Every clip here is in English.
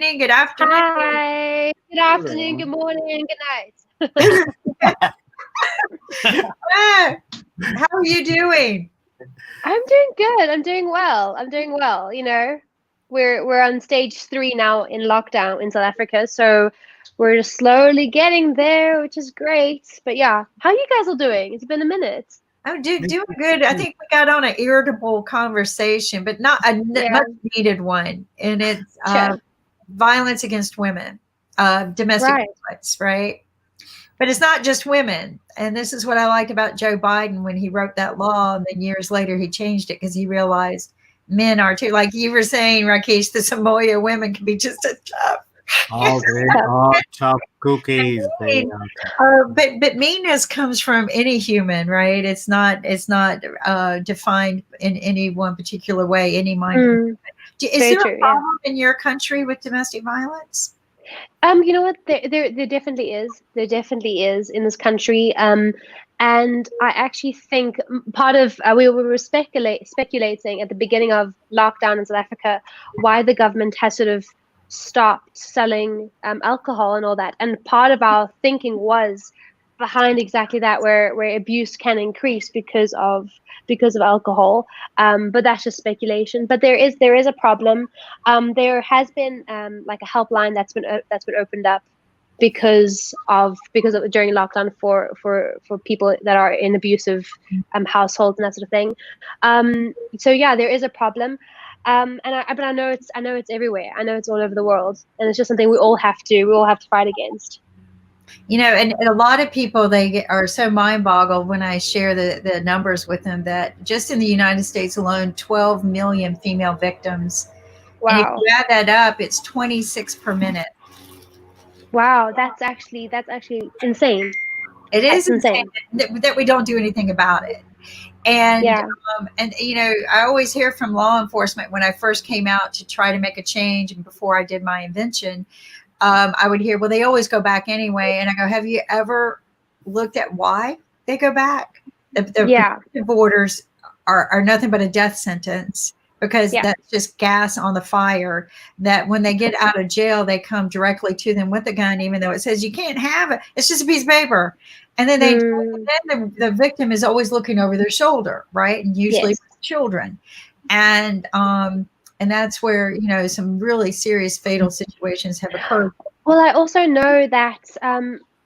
good afternoon. Hi. Good afternoon, good morning, good night. Ah, how are you doing? I'm doing good. I'm doing well. I'm doing well. We're on stage 3 now in lockdown in South Africa, so we're just slowly getting there, which is great. But yeah, how you guys all doing? It's been a minute. I'm doing good. I think we got on an irritable conversation, but not a Yeah, much needed one. And it's sure. violence against women, domestic Right. violence, right? But it's not just women. And this is what I liked about Joe Biden when he wrote that law. And then years later, he changed it because he realized men are too. Like you were saying, Rakesh, the Samoya women can be just as tough. Oh, they are tough cookies. They mean, are tough. but meanness comes from any human, right? It's not defined in any one particular way. Any mind. Mm, Is very there a true. Yeah. problem in your country with domestic violence? You know what? There definitely is. There definitely is in this country. And I actually think part of we were speculating at the beginning of lockdown in South Africa why the government has sort of stopped selling alcohol and all that. And part of our thinking was behind exactly that, where abuse can increase because of alcohol. But that's just speculation. But there is a problem. There has been like a helpline that's been opened up because of during lockdown for people that are in abusive households and that sort of thing. So yeah, there is a problem. But I know it's everywhere. I know it's all over the world, and it's just something we all have to fight against. And a lot of people are so mind boggled when I share the numbers with them that just in the United States alone, 12 million female victims. And if Wow. you add that up, it's 26 per minute. Wow, that's actually insane. It is That's insane insane. that we don't do anything about it. And Yeah. I always hear from law enforcement when I first came out to try to make a change, and before I did my invention, I would hear, well, they always go back anyway. And I go, have you ever looked at why they go back? The Yeah. protective orders are nothing but a death sentence because Yeah. that's just gas on the fire. That when they get out of jail, they come directly to them with a gun, even though it says you can't have it. It's just a piece of paper. And then Mm, the victim is always looking over their shoulder, right? And usually yes. with children. And and that's where some really serious fatal situations have occurred. Well, I also know that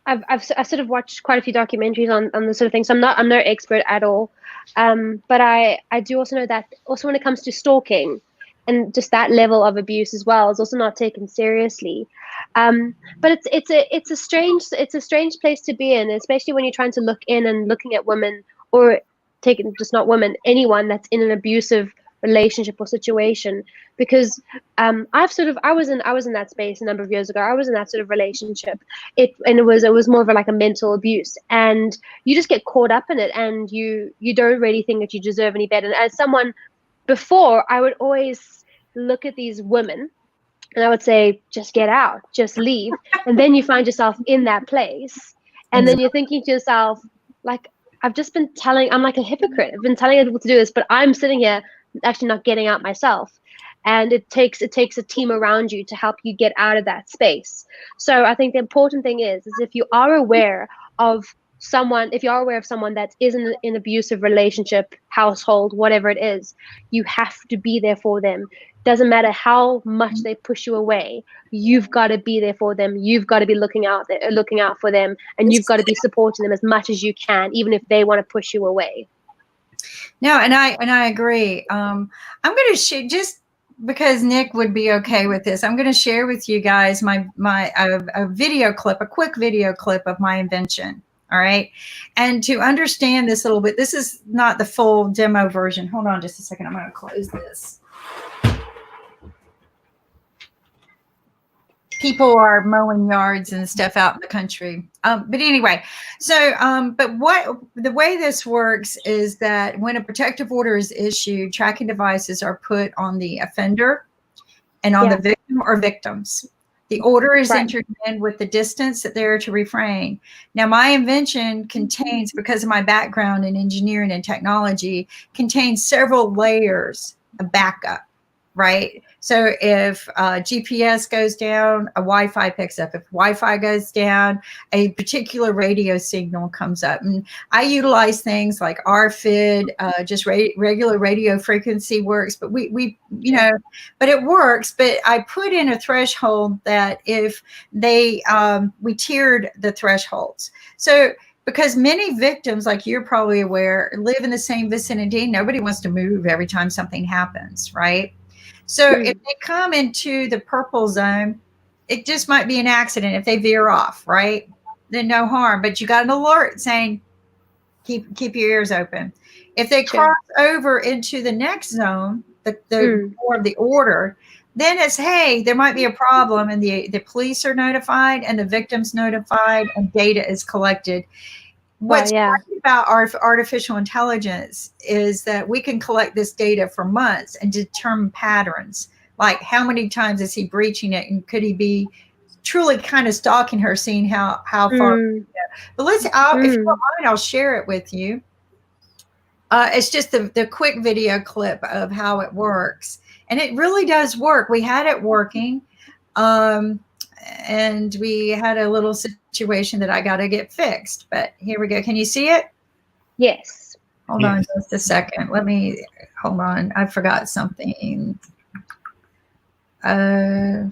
I've sort of watched quite a few documentaries on this sort of thing. So I'm no expert at all. But I do also know that also when it comes to stalking and just that level of abuse as well is also not taken seriously. But it's a strange place to be in, especially when you're trying to look in and looking at women, or taking just not women, anyone that's in an abusive relationship or situation, because I was in that space a number of years ago. I was in that sort of relationship. It was more of like a mental abuse, and you just get caught up in it, and you don't really think that you deserve any better. And as someone before, I would always look at these women and I would say, just get out, just leave. And then you find yourself in that place, and then you're thinking to yourself, like, I'm like a hypocrite. I've been telling people to do this, but I'm sitting here actually not getting out myself. And it takes a team around you to help you get out of that space. So I think the important thing is if you are aware of someone that is in an abusive relationship, household, whatever it is, you have to be there for them. Doesn't matter how much they push you away, you've got to be there for them. You've got to be looking out for them, and you've got to be supporting them as much as you can, even if they want to push you away. No, and I agree. I'm going to share, just because Nick would be okay with this. I'm going to share with you guys a video clip, a quick video clip of my invention. All right, and to understand this a little bit, this is not the full demo version. Hold on just a second. I'm going to close this. People are mowing yards and stuff out in the country. But anyway, but what the way this works is that when a protective order is issued, tracking devices are put on the offender and on the victim or victims. The order is entered in with the distance that they're to refrain. Now, my invention contains, because of my background in engineering and technology, contains several layers of backup. right? So if GPS goes down, a Wi-Fi picks up. If Wi-Fi goes down, a particular radio signal comes up. And I utilize things like RFID, just regular radio frequency works, but we but it works. But I put in a threshold that if they, we tiered the thresholds. So because many victims, like you're probably aware, live in the same vicinity. Nobody wants to move every time something happens, right? So if they come into the purple zone, it just might be an accident if they veer off, right? Then no harm. But you got an alert saying, keep your ears open. If they cross over into the next zone, the more of the order, then it's, hey, there might be a problem, and the police are notified and the victim's notified and data is collected. What's great about our artificial intelligence is that we can collect this data for months and determine patterns, like how many times is he breaching it, and could he be truly kind of stalking her, seeing how far. But let's, if you don't mind, I'll share it with you. It's just the quick video clip of how it works. And it really does work. We had it working. And we had a little situation that I got to get fixed. But here we go. Can you see it? Yes. Hold on just a second. Hold on. I forgot something. I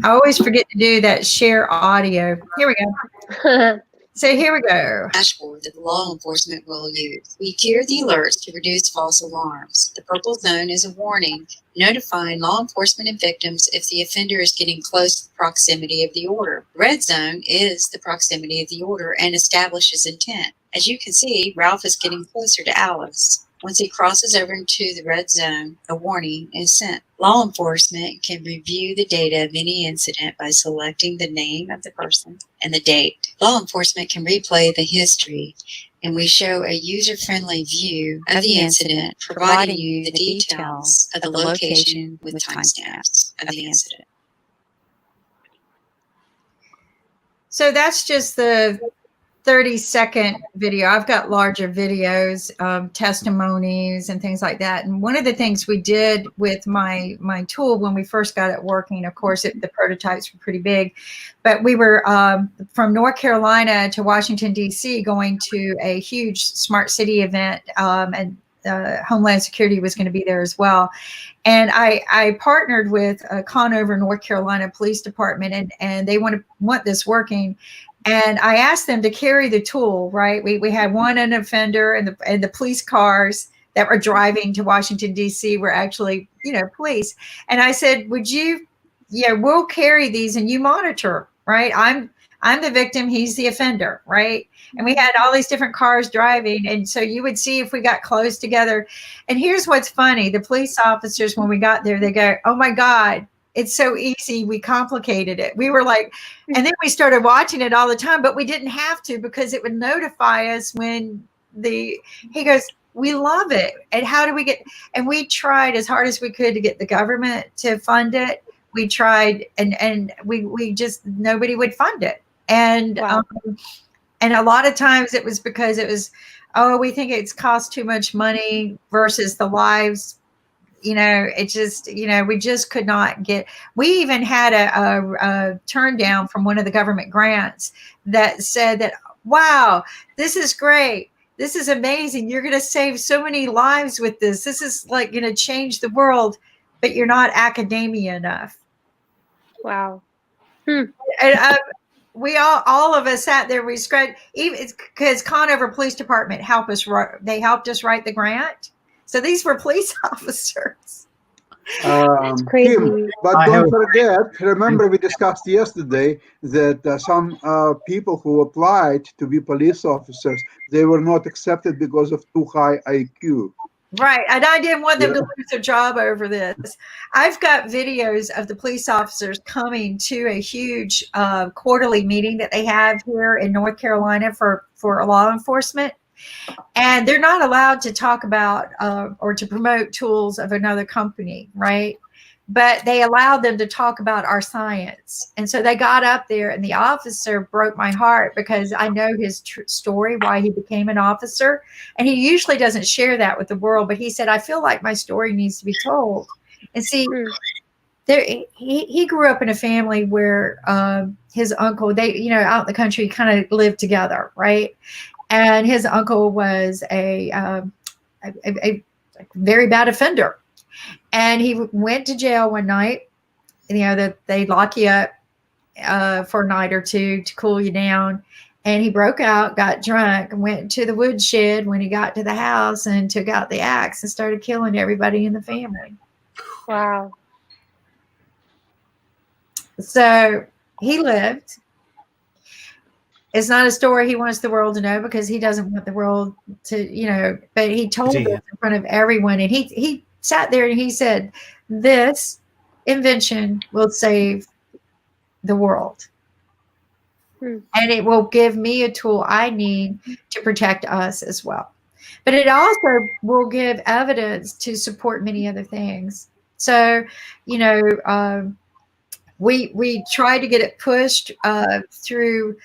always forget to do that share audio. Here we go. So here we go. Dashboard that law enforcement will use. We tier the alerts to reduce false alarms. The purple zone is a warning, notifying law enforcement and victims if the offender is getting close to the proximity of the order. Red zone is the proximity of the order and establishes intent. As you can see, Ralph is getting closer to Alice. Once he crosses over into the red zone, a warning is sent. Law enforcement can review the data of any incident by selecting the name of the person and the date. Law enforcement can replay the history, and we show a user-friendly view of the incident, providing you the details of the location with timestamps of the incident. So that's just the 30-second video. I've got larger videos, testimonies and things like that. And one of the things we did with my tool when we first got it working, of course, the prototypes were pretty big, but we were from North Carolina to Washington, D.C., going to a huge smart city event, and Homeland Security was going to be there as well. And I partnered with Conover, North Carolina Police Department, and they want this working. And I asked them to carry the tool, right? We had one offender, and the police cars that were driving to Washington, D.C. were actually, police. And I said, would you, we'll carry these and you monitor, right? I'm the victim, he's the offender, right? And we had all these different cars driving. And so you would see if we got close together. And here's what's funny. The police officers, when we got there, they go, oh my God, it's so easy. We complicated it. We were like, and then we started watching it all the time, but we didn't have to, because it would notify us when he goes, we love it. And how do we get, and we tried as hard as we could to get the government to fund it. We tried, and we just, nobody would fund it. And, wow. And a lot of times it was because it was, oh, we think it's cost too much money versus the lives. It just, we just could not get, we even had a turn down from one of the government grants that said that, wow, this is great. This is amazing. You're going to save so many lives with this. This is like going to change the world, but you're not academia enough. Wow. And we all of us sat there, we scratched, even because Conover Police Department helped us write the grant. So these were police officers. That's crazy. Kim, but don't forget, remember we discussed yesterday that some people who applied to be police officers, they were not accepted because of too high IQ. Right. And I didn't want them to lose their job over this. I've got videos of the police officers coming to a huge quarterly meeting that they have here in North Carolina for law enforcement. And they're not allowed to talk about or to promote tools of another company, right? but they allowed them to talk about our science. And so they got up there, and the officer broke my heart because I know his story, why he became an officer. And he usually doesn't share that with the world, but he said, I feel like my story needs to be told. And see, there, he grew up in a family where his uncle, they, out in the country, kind of lived together, right? And his uncle was a very bad offender. And he went to jail one night. That they lock you up for a night or two to cool you down. And he broke out, got drunk, and went to the woodshed when he got to the house and took out the axe and started killing everybody in the family. Wow. So he lived. It's not a story he wants the world to know because he doesn't want the world to, but he told us in front of everyone. And he sat there and he said, this invention will save the world. And it will give me a tool I need to protect us as well. But it also will give evidence to support many other things. So, we try to get it pushed through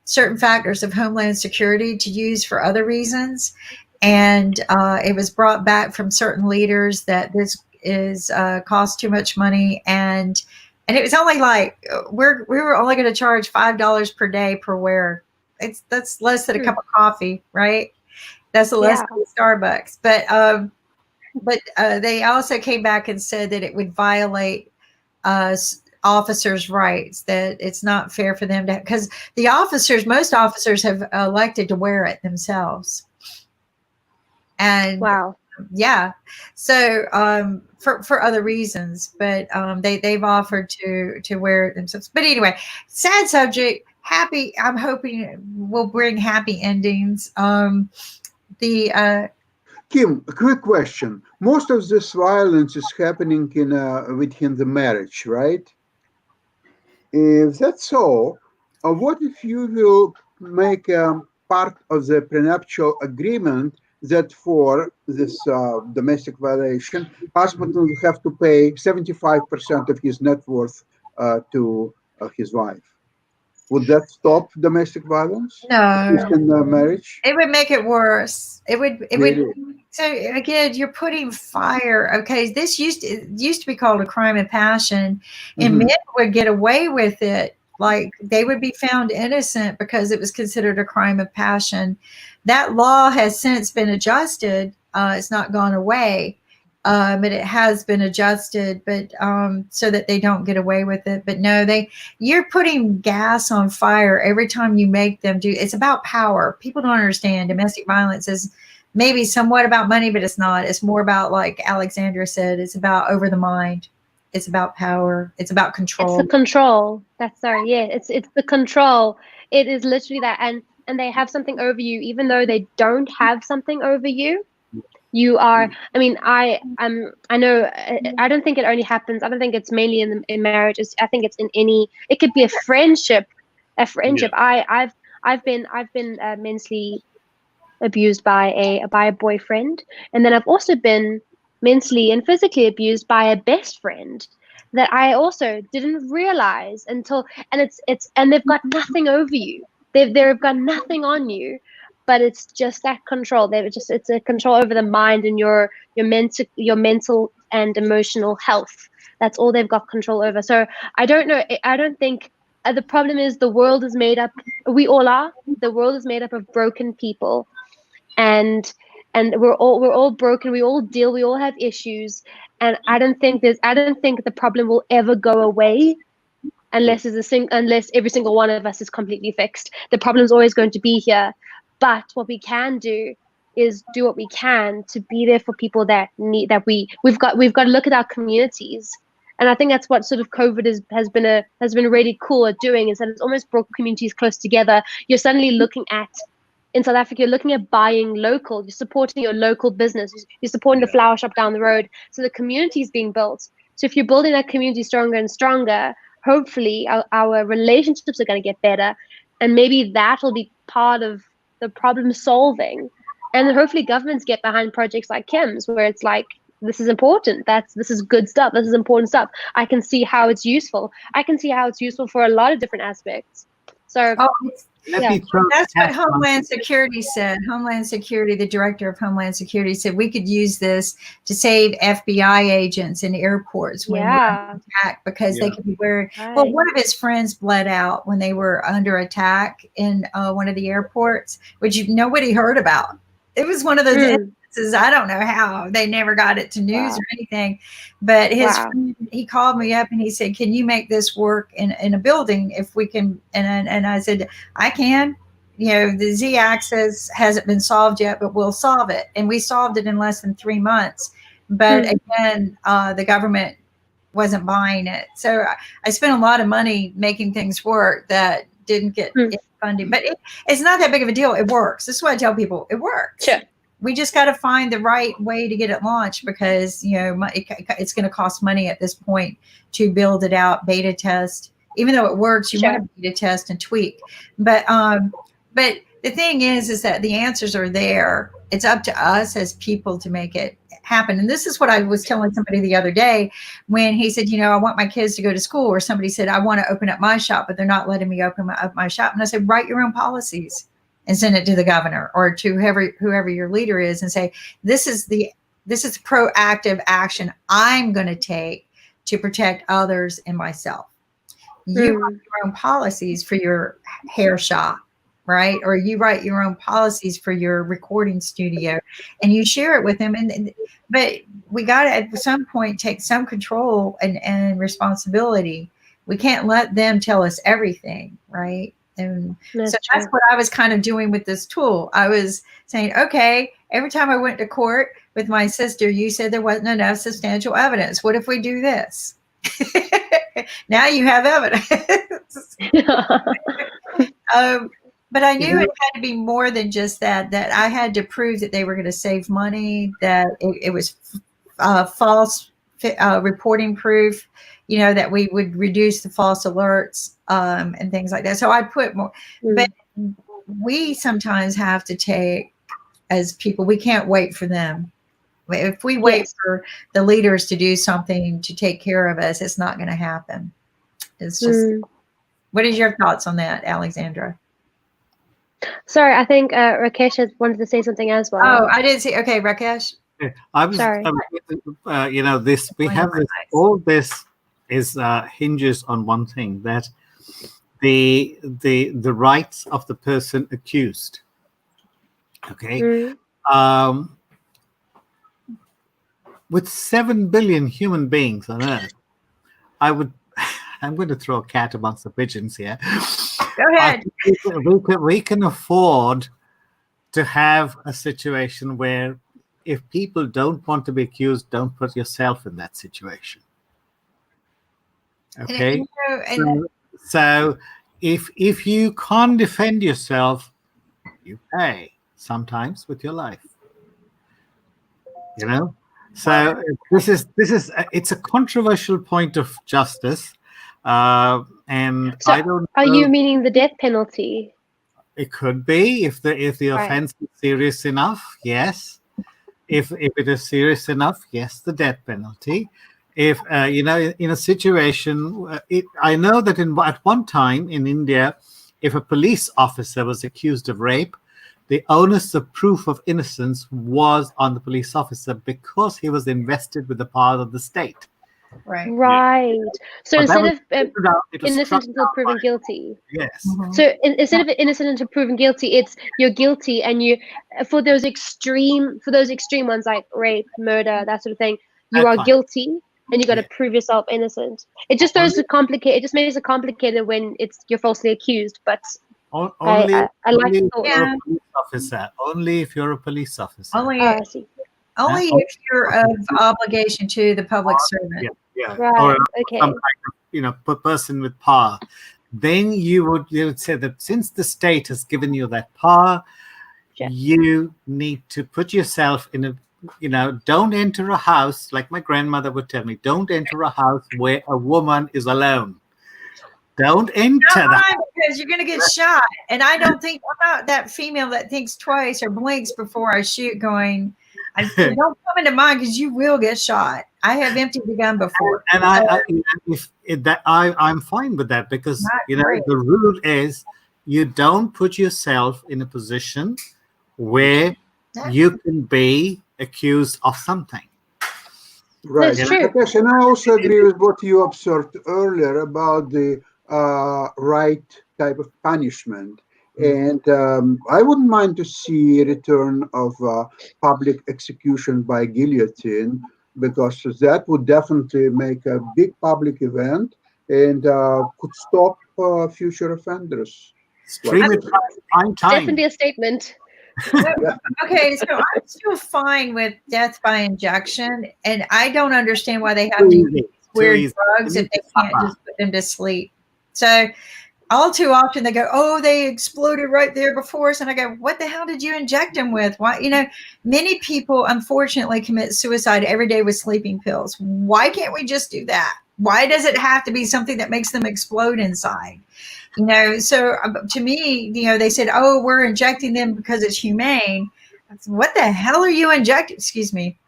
certain factors of Homeland Security to use for other reasons. And it was brought back from certain leaders that this is cost too much money. And it was only like, we were only going to charge $5 per day per wear. That's less than a cup of coffee, right? That's less than Starbucks. But they also came back and said that it would violate officers' rights, that it's not fair for them to, because most officers have elected to wear it themselves. And so for other reasons, but they've offered to wear it themselves. But anyway, sad subject. Happy. I'm hoping will bring happy endings. Kim, a quick question. Most of this violence is happening within the marriage, right? If that's so, what if you will make part of the prenuptial agreement that for this domestic violation, husband will have to pay 75% of his net worth to his wife? Would that stop domestic violence? No. In marriage? It would make it worse. It would. Really? So again, you're putting fire. Okay, this used to be called a crime of passion, and men would get away with it. Like they would be found innocent because it was considered a crime of passion. That law has since been adjusted. It's not gone away, but it has been adjusted, but so that they don't get away with it. But no, you're putting gas on fire every time you make them do. It's about power. People don't understand domestic violence is maybe somewhat about money, but it's not. It's more about, like Alexandra said, it's about over the mind. It's about power. It's about control. It's the control. It's the control. It is literally that. And they have something over you, even though they don't have something over you. You are, I know, I don't think it only happens. I don't think it's mainly in marriage. I think it's in it could be a friendship. Yeah. I've been mentally abused by a boyfriend. And then I've also been mentally and physically abused by a best friend that I also didn't realize until, and they've got nothing over you. They've got nothing on you. But it's just that control. It's a control over the mind and your mental and emotional health. That's all they've got control over. So I don't know. I don't think the problem is the world is made up. We all are. The world is made up of broken people, and we're all broken. We all deal. We all have issues, and I don't think the problem will ever go away. Unless every single one of us is completely fixed. The problem is always going to be here. But what we can do is do what we can to be there for people that need we've got to look at our communities. And I think that's what sort of COVID has been really cool at doing, is that it's almost brought communities close together. You're suddenly looking at, in South Africa, you're looking at buying local, you're supporting your local business, you're supporting the flower shop down the road. So the community is being built. So if you're building that community stronger and stronger, hopefully our relationships are going to get better. And maybe that will be part of the problem solving. And hopefully governments get behind projects like Kim's, where it's like, this is important. This is good stuff. This is important stuff. I can see how it's useful. I can see how it's useful for a lot of different aspects. So Let yeah. me throw That's what cat on- Homeland Security said. Homeland Security, the director of Homeland Security, said we could use this to save FBI agents in airports when we're Yeah. under attack because they Yeah. could be wearing. Right. Well, one of his friends bled out when they were under attack in one of the airports, which nobody heard about. It was one of those instances. I don't know how they never got it to news Wow. or anything, but his Wow. friend, he called me up and he said, "Can you make this work in a building if we can?" And I said, "I can." You know, the Z-axis hasn't been solved yet, but we'll solve it. And we solved it in less than 3 months. But again, the government wasn't buying it. So I spent a lot of money making things work that didn't get funding. But it's not that big of a deal. It works. This is what I tell people. It works. Sure. We just got to find the right way to get it launched because, you know, it's going to cost money at this point to build it out, beta test. Even though it works, you want to beta test and tweak. But the thing is that the answers are there. It's up to us as people to make it happen. And this is what I was telling somebody the other day when he said, you know, I want my kids to go to school, or somebody said, I want to open up my shop, but they're not letting me open up my shop. And I said, write your own policies and send it to the governor or to whoever your leader is and say, this is proactive action I'm going to take to protect others and myself. You write your own policies for your hair shop, right? Or you write your own policies for your recording studio and you share it with them. But we got to at some point take some control and responsibility. We can't let them tell us everything, right? And that's what I was kind of doing with this tool. I was saying, okay, every time I went to court with my sister, you said there wasn't enough substantial evidence. What if we do this? Now you have evidence. But I knew it had to be more than just that I had to prove that they were going to save money, that it was false reporting proof, you know, that we would reduce the false alerts and things like that. So I put more, but we sometimes have to take, as people, we can't wait for them. If we wait for the leaders to do something to take care of us, it's not going to happen. It's just, what is your thoughts on that, Alexandra? Sorry, I think Rakesh has wanted to say something as well. Oh, I didn't see. Okay, Rakesh. I was, Sorry. you know, we have this, all this is hinges on one thing, that the rights of the person accused. Okay. With 7 billion human beings on Earth, I'm going to throw a cat amongst the pigeons here. Go ahead. We can afford to have a situation where if people don't want to be accused, don't put yourself in that situation. Okay. So if you can't defend yourself, you pay, sometimes with your life. You know? So this is it's a controversial point of justice. And so I don't know, are you meaning the death penalty? It could be if the offense is serious enough, yes. If it is serious enough, yes, the death penalty. If you know, in a situation, I know that at one time in India, if a police officer was accused of rape, the onus of proof of innocence was on the police officer because he was invested with the power of the state. Right. So But instead of innocent until proven guilty. Yes. So instead of innocent until proven guilty, it's you're guilty, and you for those extreme ones like rape, murder, that sort of thing, you are guilty, and you got to prove yourself innocent. It just throws it complicated. It just makes it complicated when you're falsely accused. But Only I like the thought. you're a police officer. Only if you're a police officer. I see. Only if you're of obligation to the public servant. Yeah. Right. Or Okay. some kind of, person with power. Then you would say that since the state has given you that power, you need to put yourself in a, don't enter a house, like my grandmother would tell me, don't enter a house where a woman is alone. Don't enter that. Because you're going to get shot. And I don't think, I'm not that female that thinks twice or blinks before I shoot going, I said, don't come into mine because you will get shot. I have emptied the gun before. And I'm fine with that because Not great. the rule is you don't put yourself in a position where you can be accused of something. Right. That's true. Natasha, and I also agree with what you observed earlier about the right type of punishment. And I wouldn't mind to see a return of public execution by guillotine, because that would definitely make a big public event and could stop future offenders. Stream it prime time. Definitely a statement. Okay, so I'm still fine with death by injection, and I don't understand why they have to use weird drugs if they can't just put them to sleep. So all too often they go, oh, they exploded right there before us. And I go, what the hell did you inject them with? Why, many people unfortunately commit suicide every day with sleeping pills. Why can't we just do that? Why does it have to be something that makes them explode inside? So to me, they said, oh, we're injecting them because it's humane. What the hell are you injecting? Excuse me.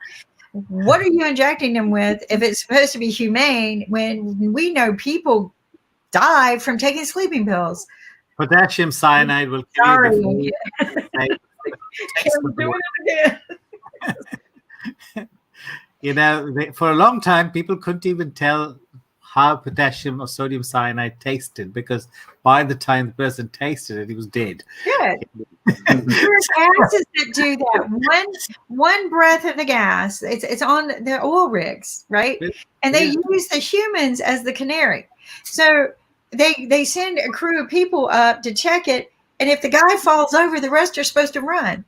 What are you injecting them with if it's supposed to be humane when we know people die from taking sleeping pills? Potassium cyanide will kill you before for a long time, people couldn't even tell how potassium or sodium cyanide tasted, because by the time the person tasted it, he was dead. Good. There are gases that do that. One breath of the gas, it's on the oil rigs, right? And they use the humans as the canary. So they send a crew of people up to check it, and if the guy falls over, the rest are supposed to run.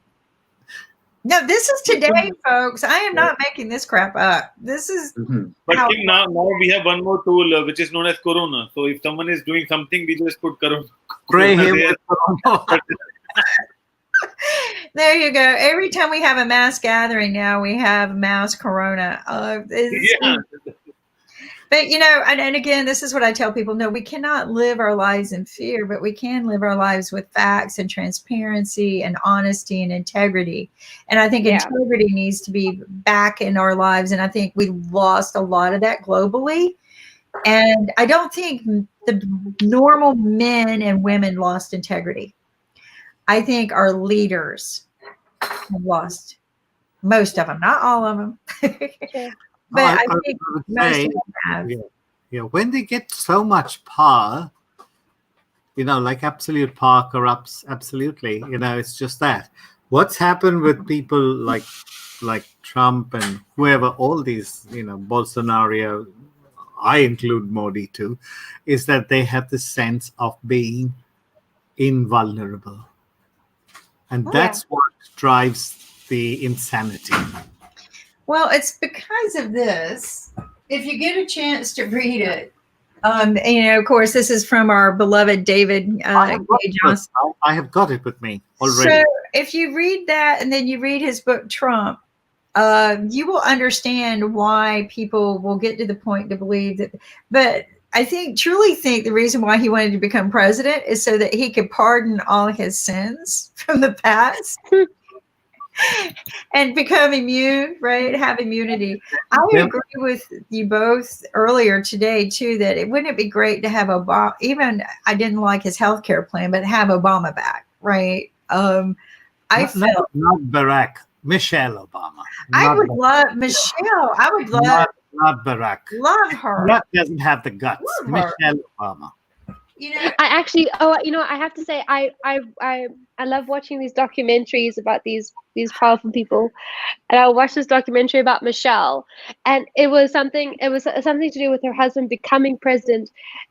No, this is today, folks. I am not making this crap up. This is. But now we have one more tool, which is known as Corona. So if someone is doing something, we just put Corona. Spray him with Corona. There you go. Every time we have a mass gathering now, we have mass Corona. But, and again, this is what I tell people. No, we cannot live our lives in fear, but we can live our lives with facts and transparency and honesty and integrity. And I think integrity needs to be back in our lives. And I think we lost a lot of that globally. And I don't think the normal men and women lost integrity. I think our leaders have lost most of them, not all of them. But I think most of them have. Yeah, when they get so much power, like absolute power corrupts absolutely. It's just that. What's happened with people like Trump and whoever, all these, Bolsonaro, I include Modi too, is that they have the sense of being invulnerable. And that's what drives the insanity. Well, it's because of this. If you get a chance to read it, of course, this is from our beloved David Johnson. I have got it with me already. So if you read that and then you read his book, Trump, you will understand why people will get to the point to believe that. But I truly think the reason why he wanted to become president is so that he could pardon all his sins from the past. And become immune, right? Have immunity. I agree with you both earlier today, too, that wouldn't it be great to have Obama, even I didn't like his healthcare plan, but have Obama back, right? Not Barack, Michelle Obama. I would love Michelle. I would love. Not Barack. Love her. Barack doesn't have the guts. Michelle Obama. I actually, I have to say, I love watching these documentaries about these powerful people, and I watched this documentary about Michelle, and it was something to do with her husband becoming president,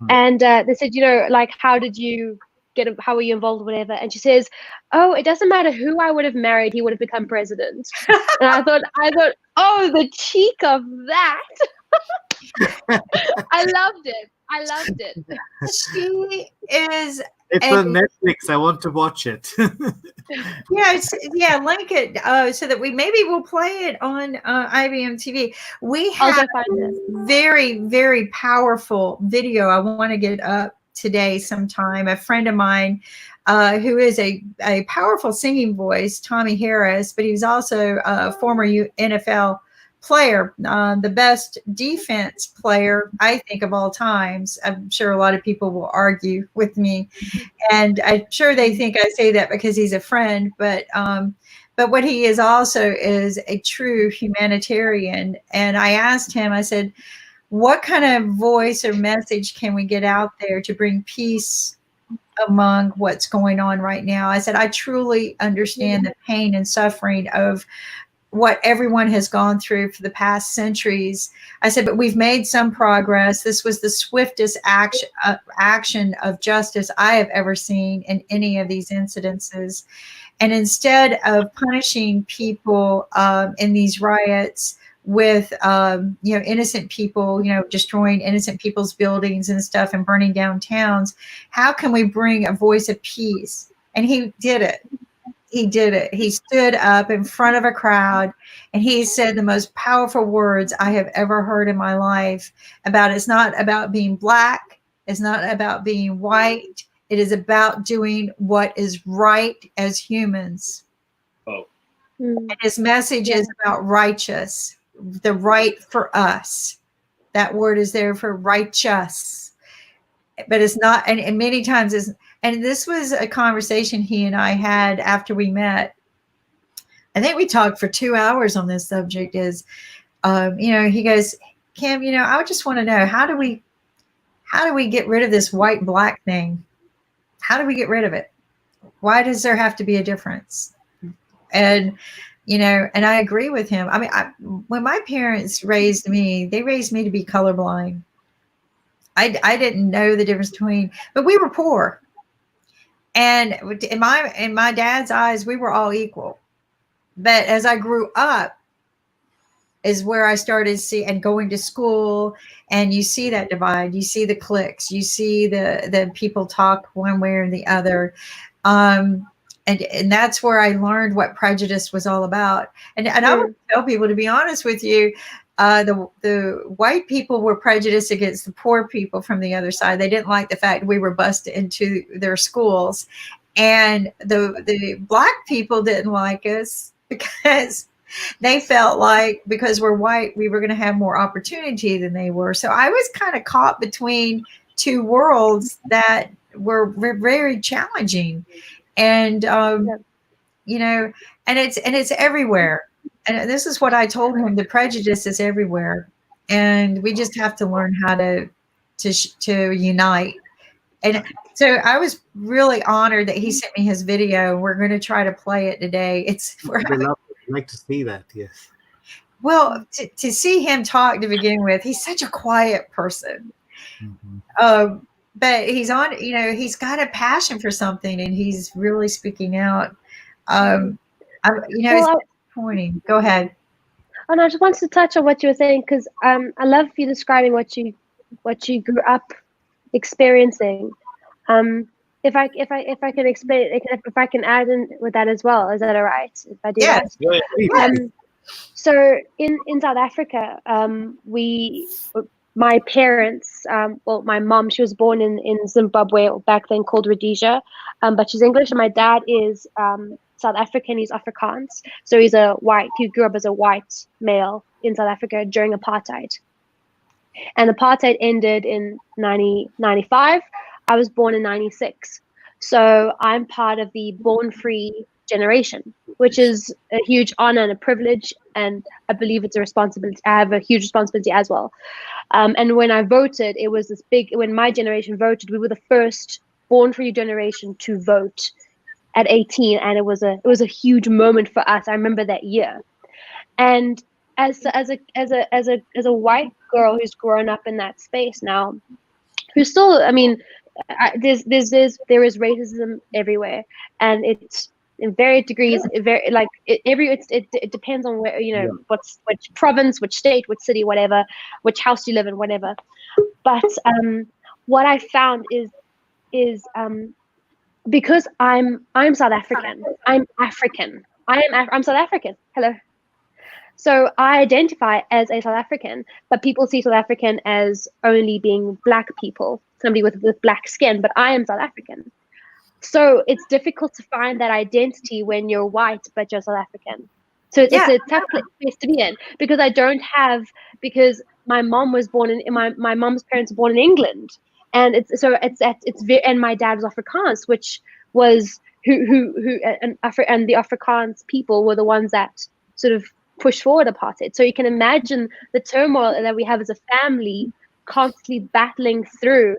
and they said, how did you get him? How were you involved, whatever? And she says, oh, it doesn't matter who I would have married, he would have become president. And I thought, oh, the cheek of that. I loved it. She is. It's on Netflix. I want to watch it. Link it so that we'll play it on IBM TV. We have a very, very powerful video. I want to get it up today sometime. A friend of mine who is a powerful singing voice, Tommy Harris, but he was also a former NFL player, the best defense player, I think, of all times. I'm sure a lot of people will argue with me, and I'm sure they think I say that because he's a friend, but what he is also is a true humanitarian. And I asked him, I said, what kind of voice or message can we get out there to bring peace among what's going on right now? I said, I truly understand the pain and suffering of what everyone has gone through for the past centuries. I said, but we've made some progress. This was the swiftest action of justice I have ever seen in any of these incidences. And instead of punishing people in these riots with innocent people, destroying innocent people's buildings and stuff and burning down towns, how can we bring a voice of peace? And he did it. He did it. He stood up in front of a crowd and he said the most powerful words I have ever heard in my life about it's not about being black. It's not about being white. It is about doing what is right as humans. Oh. And his message is about righteous, the right for us. That word is there for righteous. But it's not, and many times is, and this was a conversation he and I had after we met. I think we talked for 2 hours on this subject. Is, he goes, Kim, I just want to know, how do we get rid of this white black thing? How do we get rid of it? Why does there have to be a difference? And and I agree with him. I mean, when my parents raised me, they raised me to be colorblind. I didn't know the difference between, but we were poor. And in my dad's eyes, we were all equal. But as I grew up is where I started and going to school, and you see that divide, you see the cliques, you see the people talk one way or the other. And that's where I learned what prejudice was all about. And I would tell people, to be honest with you, the white people were prejudiced against the poor people from the other side. They didn't like the fact we were bused into their schools. And the black people didn't like us because they felt like because we're white, we were going to have more opportunity than they were. So I was kind of caught between two worlds that were very challenging. And, and it's everywhere. And this is what I told him. The prejudice is everywhere. And we just have to learn how to unite. And so I was really honored that he sent me his video. We're going to try to play it today. I'd like to see that. Yes. Well, to see him talk to begin with, he's such a quiet person. Mm-hmm. But he's on, he's got a passion for something and he's really speaking out. It's disappointing. Go ahead. And I just wanted to touch on what you were saying, because I love you describing what you grew up experiencing. If I can explain, if I can add in with that as well, is that all right? If I do yes. that? Yes. So in South Africa, my parents, my mom, she was born in Zimbabwe, back then called Rhodesia, but she's English, and my dad is South African. He's Afrikaans, so he's a white. He grew up as a white male in South Africa during apartheid, and apartheid ended in 1995. I was born in 96, so I'm part of the born free generation, which is a huge honor and a privilege, and I believe it's a responsibility. I have a huge responsibility as well. And when I voted, it was this big. When my generation voted, we were the first born free generation to vote at 18, and it was a huge moment for us. I remember that year. And as a white girl who's grown up in that space now, who's still, I mean, there is racism everywhere, and it's in varied degrees. It depends on where, which province, which state, which city, whatever, which house you live in, whatever. But what I found is because I'm South African, I'm African. I'm South African. Hello. So I identify as a South African, but people see South African as only being black people. somebody with black skin, but I am South African. So it's difficult to find that identity when you're white, but you're South African. So it's a tough place to be in, because because my mom was born in my mom's parents were born in England, and and my dad was Afrikaans, which was and the Afrikaans people were the ones that sort of pushed forward apartheid. So you can imagine the turmoil that we have as a family, constantly battling through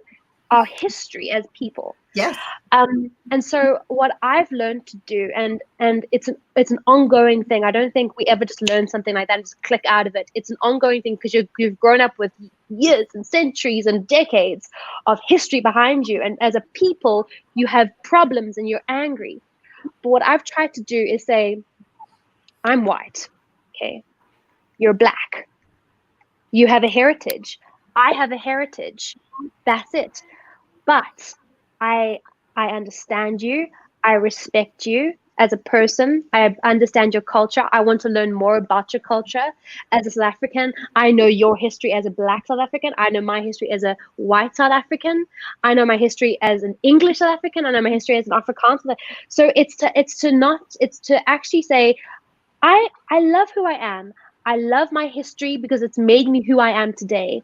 our history as people. Yes. And so what I've learned to do, and it's an ongoing thing. I don't think we ever just learn something like that and just click out of it. It's an ongoing thing, because you've grown up with years and centuries and decades of history behind you. And as a people, you have problems and you're angry. But what I've tried to do is say, I'm white. Okay. You're black. You have a heritage. I have a heritage. That's it. But I understand you. I respect you as a person. I understand your culture. I want to learn more about your culture. As a South African, I know your history as a black South African. I know my history as a white South African. I know my history as an English South African. I know my history as an Afrikaans. So it's to actually say, I love who I am. I love my history because it's made me who I am today.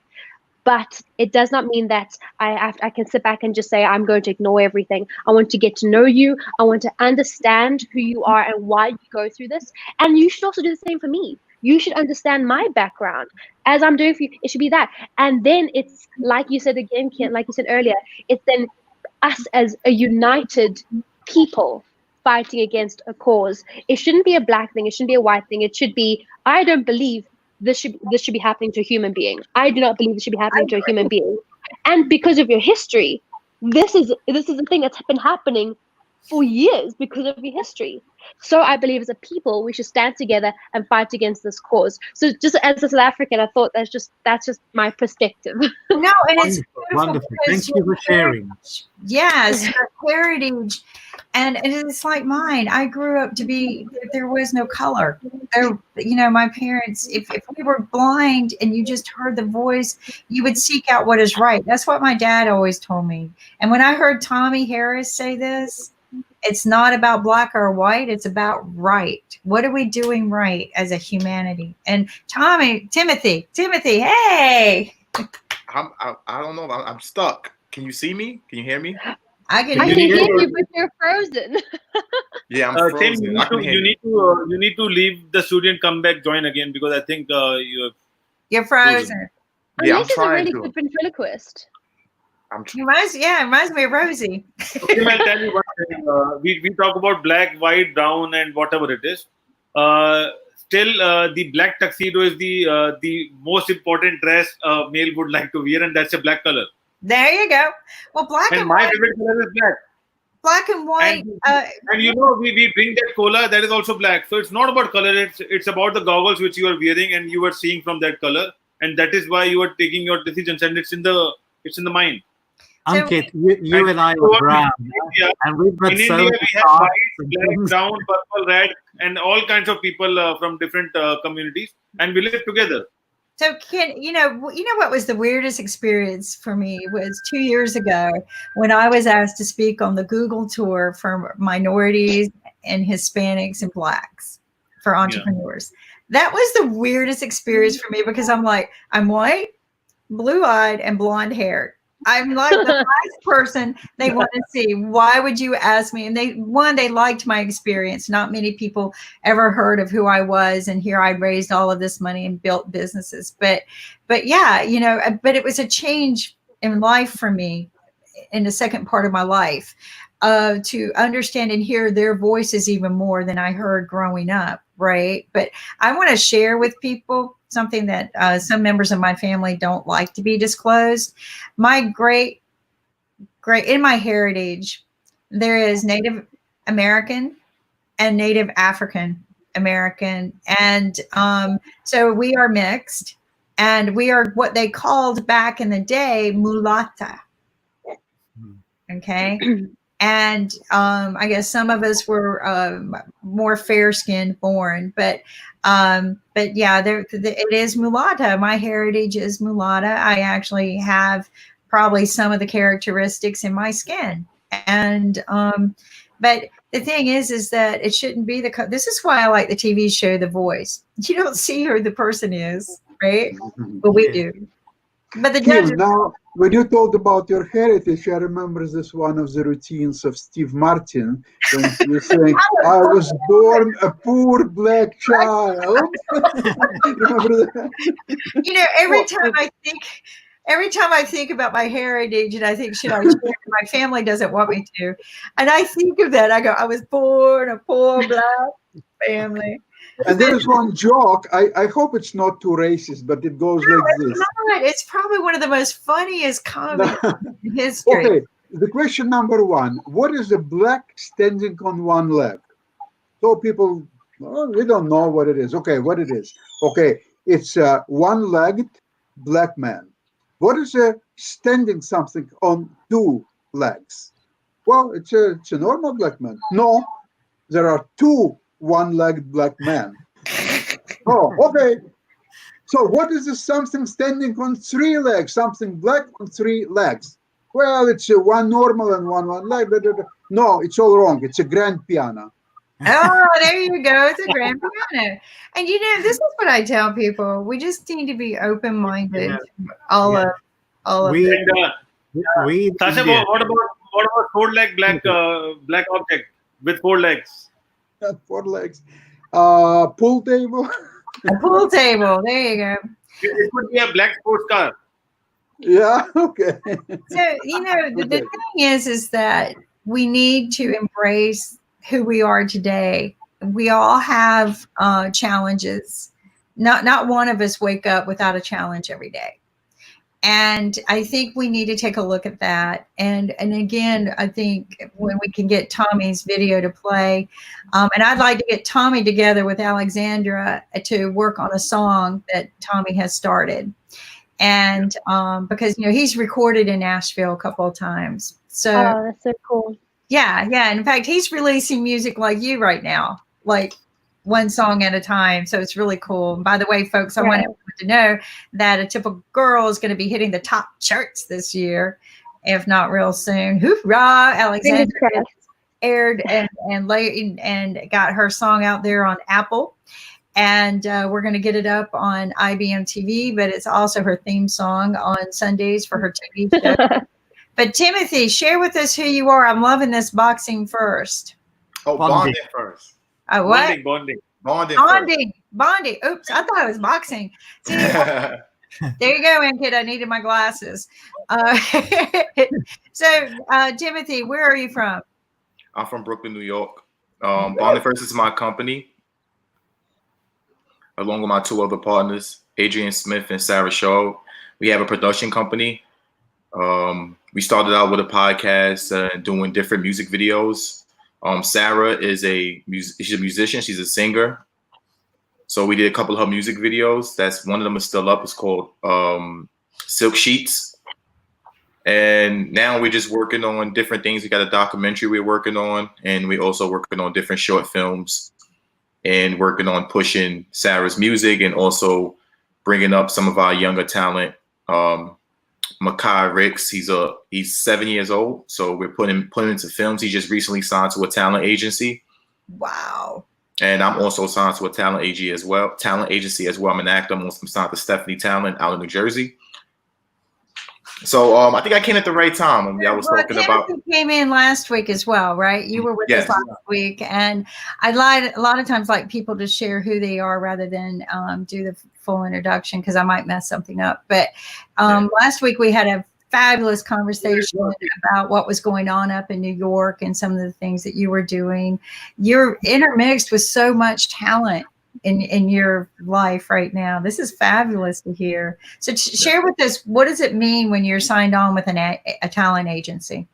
But it does not mean that I can sit back and just say, I'm going to ignore everything. I want to get to know you. I want to understand who you are and why you go through this. And you should also do the same for me. You should understand my background as I'm doing for you. It should be that. And then it's like you said again, Ken, like you said earlier, it's then us as a united people fighting against a cause. It shouldn't be a black thing. It shouldn't be a white thing. It should be, I don't believe this should be happening to a human being. I do not believe this should be happening to a human being. And because of your history, this is a thing that's been happening for years because of your history. So I believe as a people, we should stand together and fight against this cause. So just as a South African, I thought that's just my perspective. No, and it's wonderful. Thank you for sharing. Yes, your heritage. And it's like mine. I grew up there was no color. My parents, if we were blind and you just heard the voice, you would seek out what is right. That's what my dad always told me. And when I heard Tommy Harris say this, it's not about black or white. It's about right. What are we doing right as a humanity? And Timothy, hey. I don't know. I'm stuck. Can you see me? Can you hear me? I can hear you, but you're frozen. Yeah, I'm frozen. You need to leave the studio and come back, join again, because I think you're frozen. Yeah, Unless he's a really good ventriloquist. It reminds me of Rosie. Okay, I'll tell you one thing. We talk about black, white, brown, and whatever it is. Still, the black tuxedo is the most important dress a male would like to wear, and that's a black color. There you go. Well, black and my white. favorite color is black. Black and white. And we bring that cola that is also black. So it's not about color. It's about the goggles which you are wearing and you are seeing from that color, and that is why you are taking your decisions. And it's in the mind. Ankit, you and I are brown, and we've got in India we have white, black, brown, purple, red, and all kinds of people from different communities, and we live together. So, Ken, you know what was the weirdest experience for me was 2 years ago when I was asked to speak on the Google tour for minorities and Hispanics and blacks for entrepreneurs. Yeah. That was the weirdest experience for me because I'm like, I'm white, blue-eyed, and blonde haired. I'm like the last person they want to see. Why would you ask me? And they liked my experience. Not many people ever heard of who I was. And here I raised all of this money and built businesses. But yeah, but it was a change in life for me in the second part of my life to understand and hear their voices even more than I heard growing up. Right. But I want to share with people something that some members of my family don't like to be disclosed. My great in my heritage, there is Native American and Native African American. And so we are mixed and we are what they called back in the day, mulata. Okay. And I guess some of us were more fair-skinned born, but yeah, it is mulata. My heritage is mulata. I actually have probably some of the characteristics in my skin. And but the thing is that it shouldn't be this is why I like the TV show The Voice. You don't see who the person is, right? But we do. But the Kim, judges. now, when you told about your heritage, I remember this one of the routines of Steve Martin when he was saying, "I was born a poor black child." Remember that? You know, every time I think about my heritage, and I think, should I share it? My family doesn't want me to, and I think of that. I go, I was born a poor black family. And there is one joke. I hope it's not too racist, but it goes like this. Not. It's probably one of the most funniest comedies in history. Okay, the question number one: what is a black standing on one leg? So people, well, we don't know what it is. Okay, what it is? Okay, it's a one-legged black man. What is a standing something on two legs? Well, it's a normal black man. No, there are two one-legged black men. Oh, okay. So what is this something standing on three legs? Something black on three legs. Well, it's one normal and one leg. No, it's all wrong. It's a grand piano. Oh, there you go. It's a grand piano. And you know, this is what I tell people. We just need to be open-minded. Yeah. All of it. And Sasha, what about four-leg black object with 4 legs? 4 legs. Pool table. A pool table. There you go. It could be a black sports car. Yeah. Okay. So you know, the thing is that we need to embrace who we are today. We all have challenges. Not one of us wake up without a challenge every day. And I think we need to take a look at that. And again, I think when we can get Tommy's video to play, and I'd like to get Tommy together with Alexandra to work on a song that Tommy has started. And because, you know, he's recorded in Nashville a couple of times. So that's so cool. Yeah. In fact, he's releasing music like you right now, like one song at a time. So it's really cool. And by the way, folks, I want everyone to know that A Typical Girl is going to be hitting the top charts this year, if not real soon. Hoorah! Alexandra aired and got her song out there on Apple. And we're going to get it up on IBM TV, but it's also her theme song on Sundays for her TV show. But Timothy, share with us who you are. I'm loving this boxing first. Oh, bonding first. What? Bonding. Oops, I thought it was boxing. See, there you go, man, kid. I needed my glasses. So, Timothy, where are you from? I'm from Brooklyn, New York. Bonding First is my company, along with my 2 other partners, Adrian Smith and Sarah Shaw. We have a production company. We started out with a podcast doing different music videos. Sarah is she's a musician. She's a singer. So we did a couple of her music videos. That's one of them is still up. It's called Silk Sheets. And now we're just working on different things. We got a documentary we're working on, and we're also working on different short films and working on pushing Sarah's music and also bringing up some of our younger talent. Makai Ricks, he's 7 years old, so we're putting him into films. He just recently signed to a talent agency. Wow. And I'm also signed to a talent agency as well. I'm an actor. I'm signed to Stephanie Talent out of New Jersey. So I think I came at the right time. I mean, I was talking about. Came in last week as well, right? You were with us last week, and I lied a lot of times like people to share who they are rather than do the full introduction because I might mess something up. But last week we had a fabulous conversation about what was going on up in New York and some of the things that you were doing. You're intermixed with so much talent in your life right now. This is fabulous to hear. So share with us, what does it mean when you're signed on with a talent agency?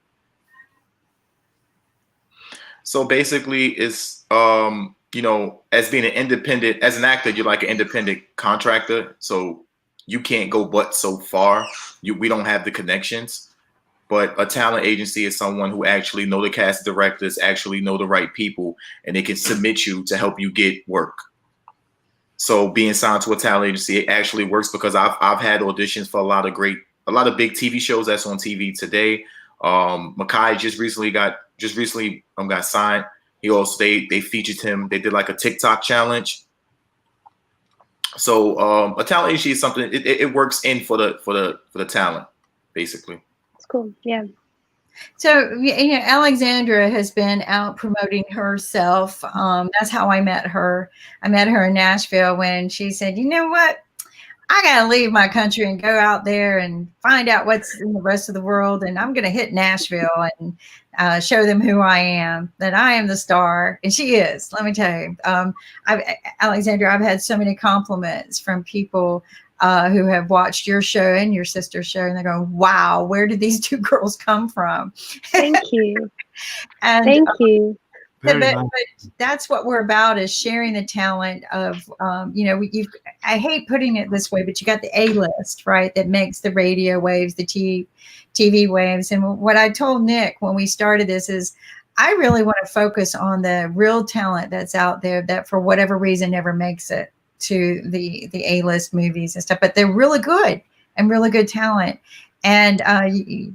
So basically it's, as being an independent, as an actor, you're like an independent contractor. So you can't go but so far. We don't have the connections. But a talent agency is someone who actually know the cast directors, actually know the right people, and they can submit you to help you get work. So being signed to a talent agency, it actually works because I've had auditions for a lot of great a lot of big TV shows that's on TV today. Makai just recently got signed. He also they featured him. They did like a TikTok challenge. So a talent agency is something it works in for the talent, basically. It's cool. Yeah. So, you know, Alexandra has been out promoting herself. That's how I met her. I met her in Nashville when she said, you know what? I got to leave my country and go out there and find out what's in the rest of the world. And I'm going to hit Nashville and show them who I am, that I am the star. And she is, let me tell you. Alexandra, I've had so many compliments from people who have watched your show and your sister's show, and they're going, wow, where did these two girls come from? Thank you. And, Thank you. But that's what we're about, is sharing the talent of, you know, I hate putting it this way, but you got the A-list, right, that makes the radio waves, the TV waves. And what I told Nick when we started this is I really want to focus on the real talent that's out there that for whatever reason never makes it to the A-list movies and stuff, but they're really good and really good talent. And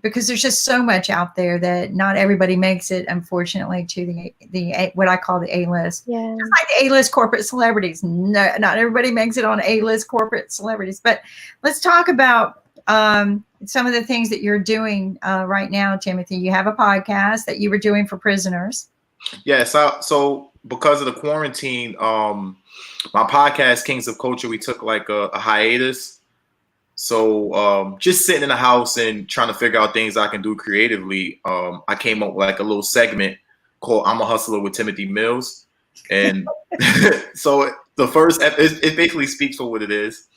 because there's just so much out there that not everybody makes it, unfortunately, to the what I call the A-list. Yeah. Just like the A-list corporate celebrities. No, not everybody makes it on A-list corporate celebrities. But let's talk about some of the things that you're doing right now, Timothy. You have a podcast that you were doing for prisoners. Yes. So because of the quarantine, my podcast, Kings of Culture, we took like a hiatus. So just sitting in the house and trying to figure out things I can do creatively, I came up with like a little segment called I'm a Hustler with Timothy Mills. And so the first, it basically speaks for what it is.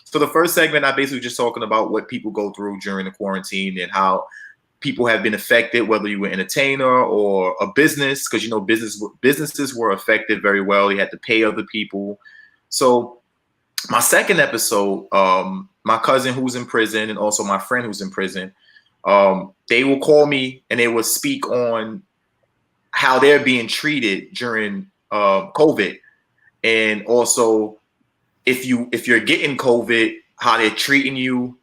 So the first segment, I basically just talking about what people go through during the quarantine and how people have been affected, whether you were an entertainer or a business, because, you know, businesses were affected very well. They had to pay other people. So my second episode, my cousin who's in prison and also my friend who's in prison, they will call me and they will speak on how they're being treated during COVID, and also if you're getting COVID, how they're treating you.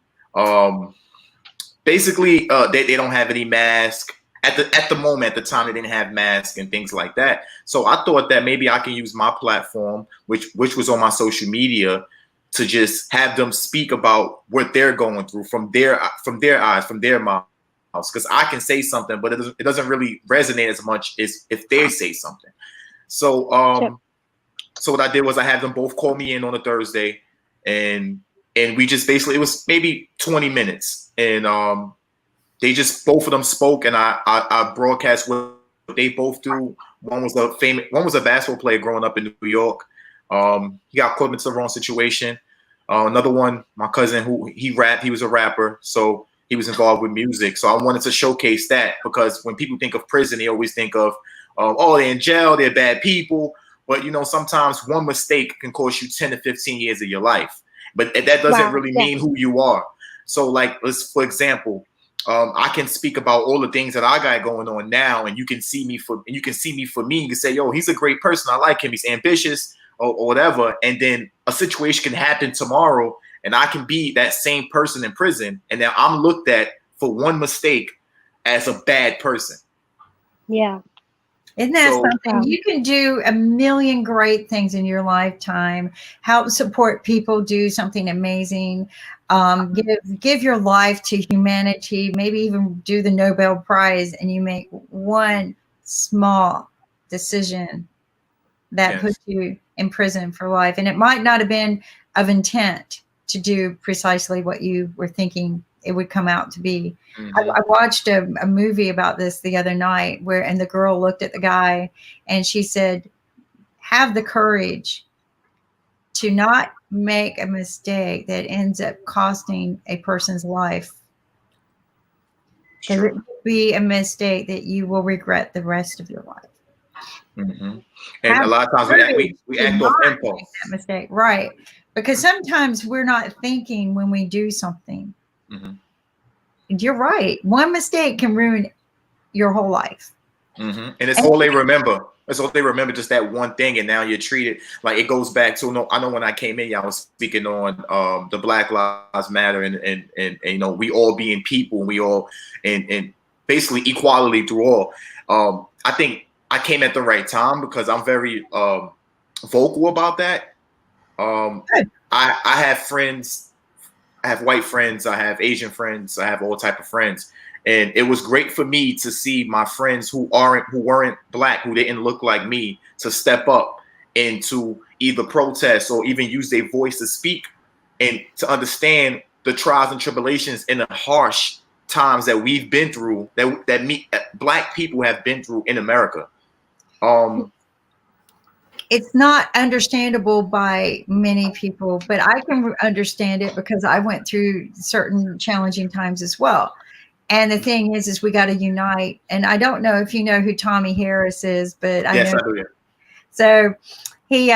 Basically, they don't have any mask at the moment. At the time, they didn't have masks and things like that. So I thought that maybe I can use my platform, which was on my social media, to just have them speak about what they're going through from their eyes, from their mouths. Because I can say something, but it doesn't really resonate as much as if they say something. So Sure. So what I did was I had them both call me in on a Thursday, and we just basically, it was maybe 20 minutes, and they just, both of them spoke, and I broadcast what they both do. One was a basketball player growing up in New York. He got caught into the wrong situation. Another one, my cousin, he was a rapper, so he was involved with music. So I wanted to showcase that, because when people think of prison, they always think of, oh, they're in jail, they're bad people. But, you know, sometimes one mistake can cost you 10 to 15 years of your life. But that doesn't really mean who you are. So, like, for example, I can speak about all the things that I got going on now, and you can see me for me. You can say, yo, he's a great person. I like him. He's ambitious or whatever. And then a situation can happen tomorrow, and I can be that same person in prison. And now I'm looked at for one mistake as a bad person. Yeah. Isn't that something? You can do a million great things in your lifetime, help support people, do something amazing, give your life to humanity, maybe even do the Nobel Prize, and you make one small decision that puts you in prison for life. And it might not have been of intent to do precisely what you were thinking it would come out to be. Mm-hmm. I watched a movie about this the other night and the girl looked at the guy and she said, have the courage to not make a mistake that ends up costing a person's life. Because it would be a mistake that you will regret the rest of your life. Mm-hmm. And a lot of times we act off impulse. That mistake, right? Because sometimes we're not thinking when we do something. Mm-hmm. You're right. One mistake can ruin your whole life. Mm-hmm. And it's all they remember. And so they remember just that one thing, and now you're treated like it goes back to, no, I know when I came in, y'all was speaking on the Black Lives Matter and you know, we all being people, we all and basically equality through all. I think I came at the right time because I'm very vocal about that. I have friends, I have white friends, I have Asian friends, I have all type of friends. And it was great for me to see my friends who weren't Black, who didn't look like me, to step up and to either protest or even use their voice to speak and to understand the trials and tribulations and the harsh times that we've been through, that Black people have been through in America. It's not understandable by many people, but I can understand it because I went through certain challenging times as well. And the thing is we got to unite. And I don't know if you know who Tommy Harris is, but yes, I know. I do. Yeah. So he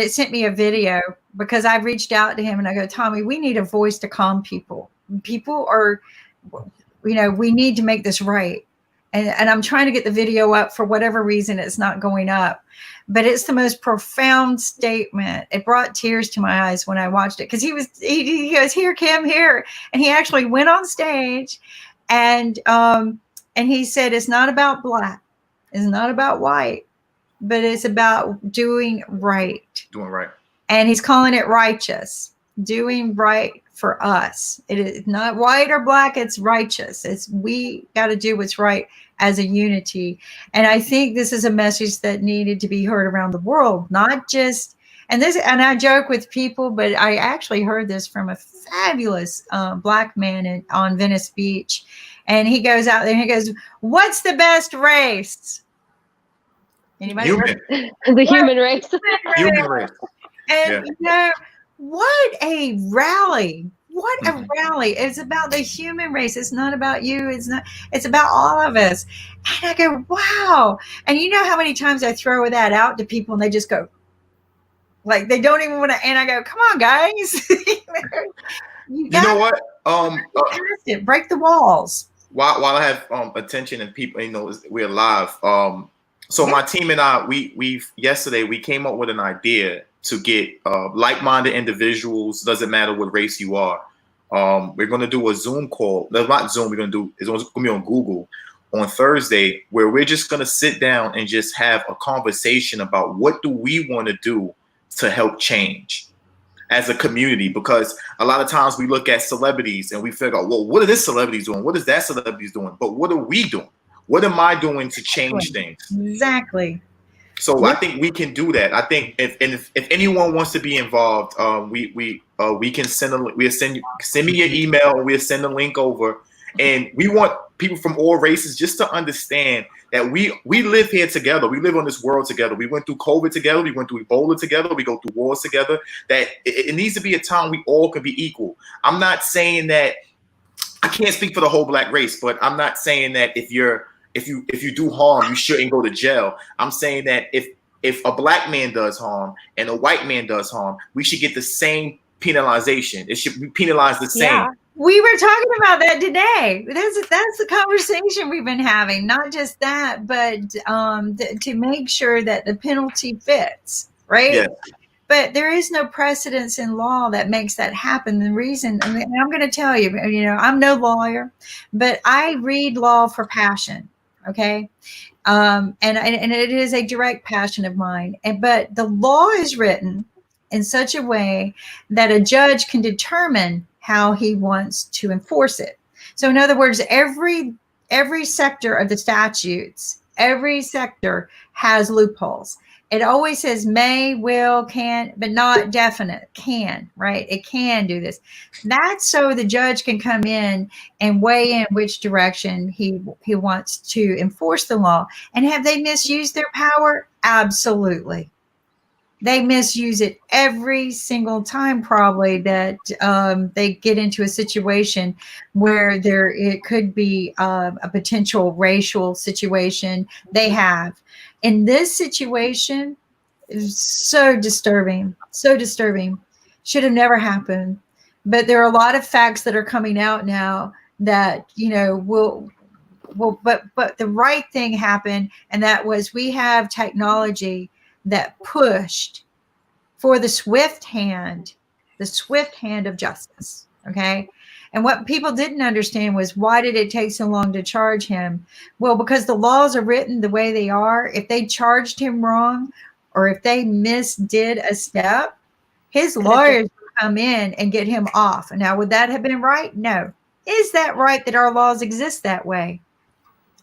sent me a video because I reached out to him and I go, Tommy, we need a voice to calm people. People are, you know, we need to make this right. And I'm trying to get the video up. For whatever reason, it's not going up. But it's the most profound statement. It brought tears to my eyes when I watched it because he goes, here, Kim, here. And he actually went on stage and he said, it's not about Black. It's not about white, but it's about doing right. Doing right. And he's calling it righteous, doing right for us. It is not white or Black, it's righteous. We got to do what's right as a unity. And I think this is a message that needed to be heard around the world, not just, and I joke with people, but I actually heard this from a fabulous Black man on Venice Beach. And he goes out there and he goes, what's the best race? Anybody? Human. The human race. Human race. And you know, what a rally. What a rally. It's about the human race. It's not about you. It's about all of us. And I go, wow. And you know how many times I throw that out to people and they just go, like, they don't even want to. And I go, come on, guys. you know what? Break the walls. While I have attention and people, you know, we're live. So my team and I, yesterday we came up with an idea to get like-minded individuals. Doesn't matter what race you are. We're going to do a Zoom call. No, not Zoom. It's going to be on Google on Thursday, where we're just going to sit down and just have a conversation about what do we want to do to help change as a community. Because a lot of times we look at celebrities and we figure out, well, what are this celebrities doing? What is that celebrities doing? But what are we doing? What am I doing to change things? Exactly. So I think we can do that. I think if anyone wants to be involved, we can send me your email and we'll send a link over. And we want people from all races just to understand that we live here together. We live on this world together. We went through COVID together. We went through Ebola together. We go through wars together. That it needs to be a time we all can be equal. I'm not saying that, I can't speak for the whole Black race, but I'm not saying that if you do harm, you shouldn't go to jail. I'm saying that if a Black man does harm and a white man does harm, we should get the same penalization. It should be penalized the same. Yeah. We were talking about that today. That's the conversation we've been having. Not just that, but to make sure that the penalty fits, right? Yeah. But there is no precedence in law that makes that happen. The reason, I mean, I'm going to tell you, you know, I'm no lawyer, but I read law for passion. Okay. And it is a direct passion of mine. But the law is written in such a way that a judge can determine how he wants to enforce it. So in other words, every sector of the statutes, every sector has loopholes. It always says may, will, can, but not definite. Can, right? It can do this. That's so the judge can come in and weigh in which direction he wants to enforce the law. And have they misused their power? Absolutely. They misuse it every single time, probably, that they get into a situation where it could be a potential racial situation. They have. In this situation, it's so disturbing, should have never happened. But there are a lot of facts that are coming out now that, you know, well, but the right thing happened, and that was we have technology that pushed for the swift hand of justice. Okay. And what people didn't understand was, why did it take so long to charge him? Well, because the laws are written the way they are. If they charged him wrong, or if they misdid a step, his lawyers would come in and get him off. Now, would that have been right? No. Is that right that our laws exist that way?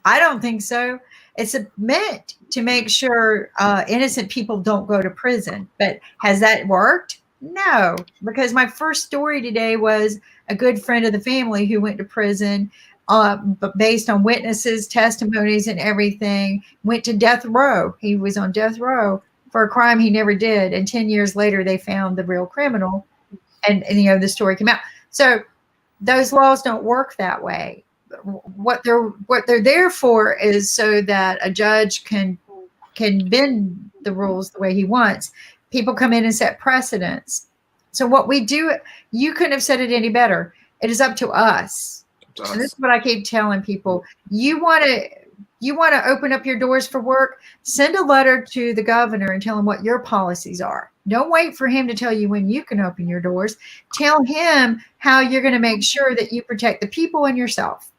I don't think so. It's meant to make sure innocent people don't go to prison. But has that worked? No, because my first story today was a good friend of the family who went to prison, but based on witnesses, testimonies, and everything, went to death row. He was on death row for a crime he never did. And 10 years later, they found the real criminal, and the story came out. So those laws don't work that way. What they're there for is so that a judge can bend the rules the way he wants. People come in and set precedents. So what we do, you couldn't have said it any better. It is up to us. And this is what I keep telling people. You want to open up your doors for work? Send a letter to the governor and tell him what your policies are. Don't wait for him to tell you when you can open your doors. Tell him how you're going to make sure that you protect the people and yourself.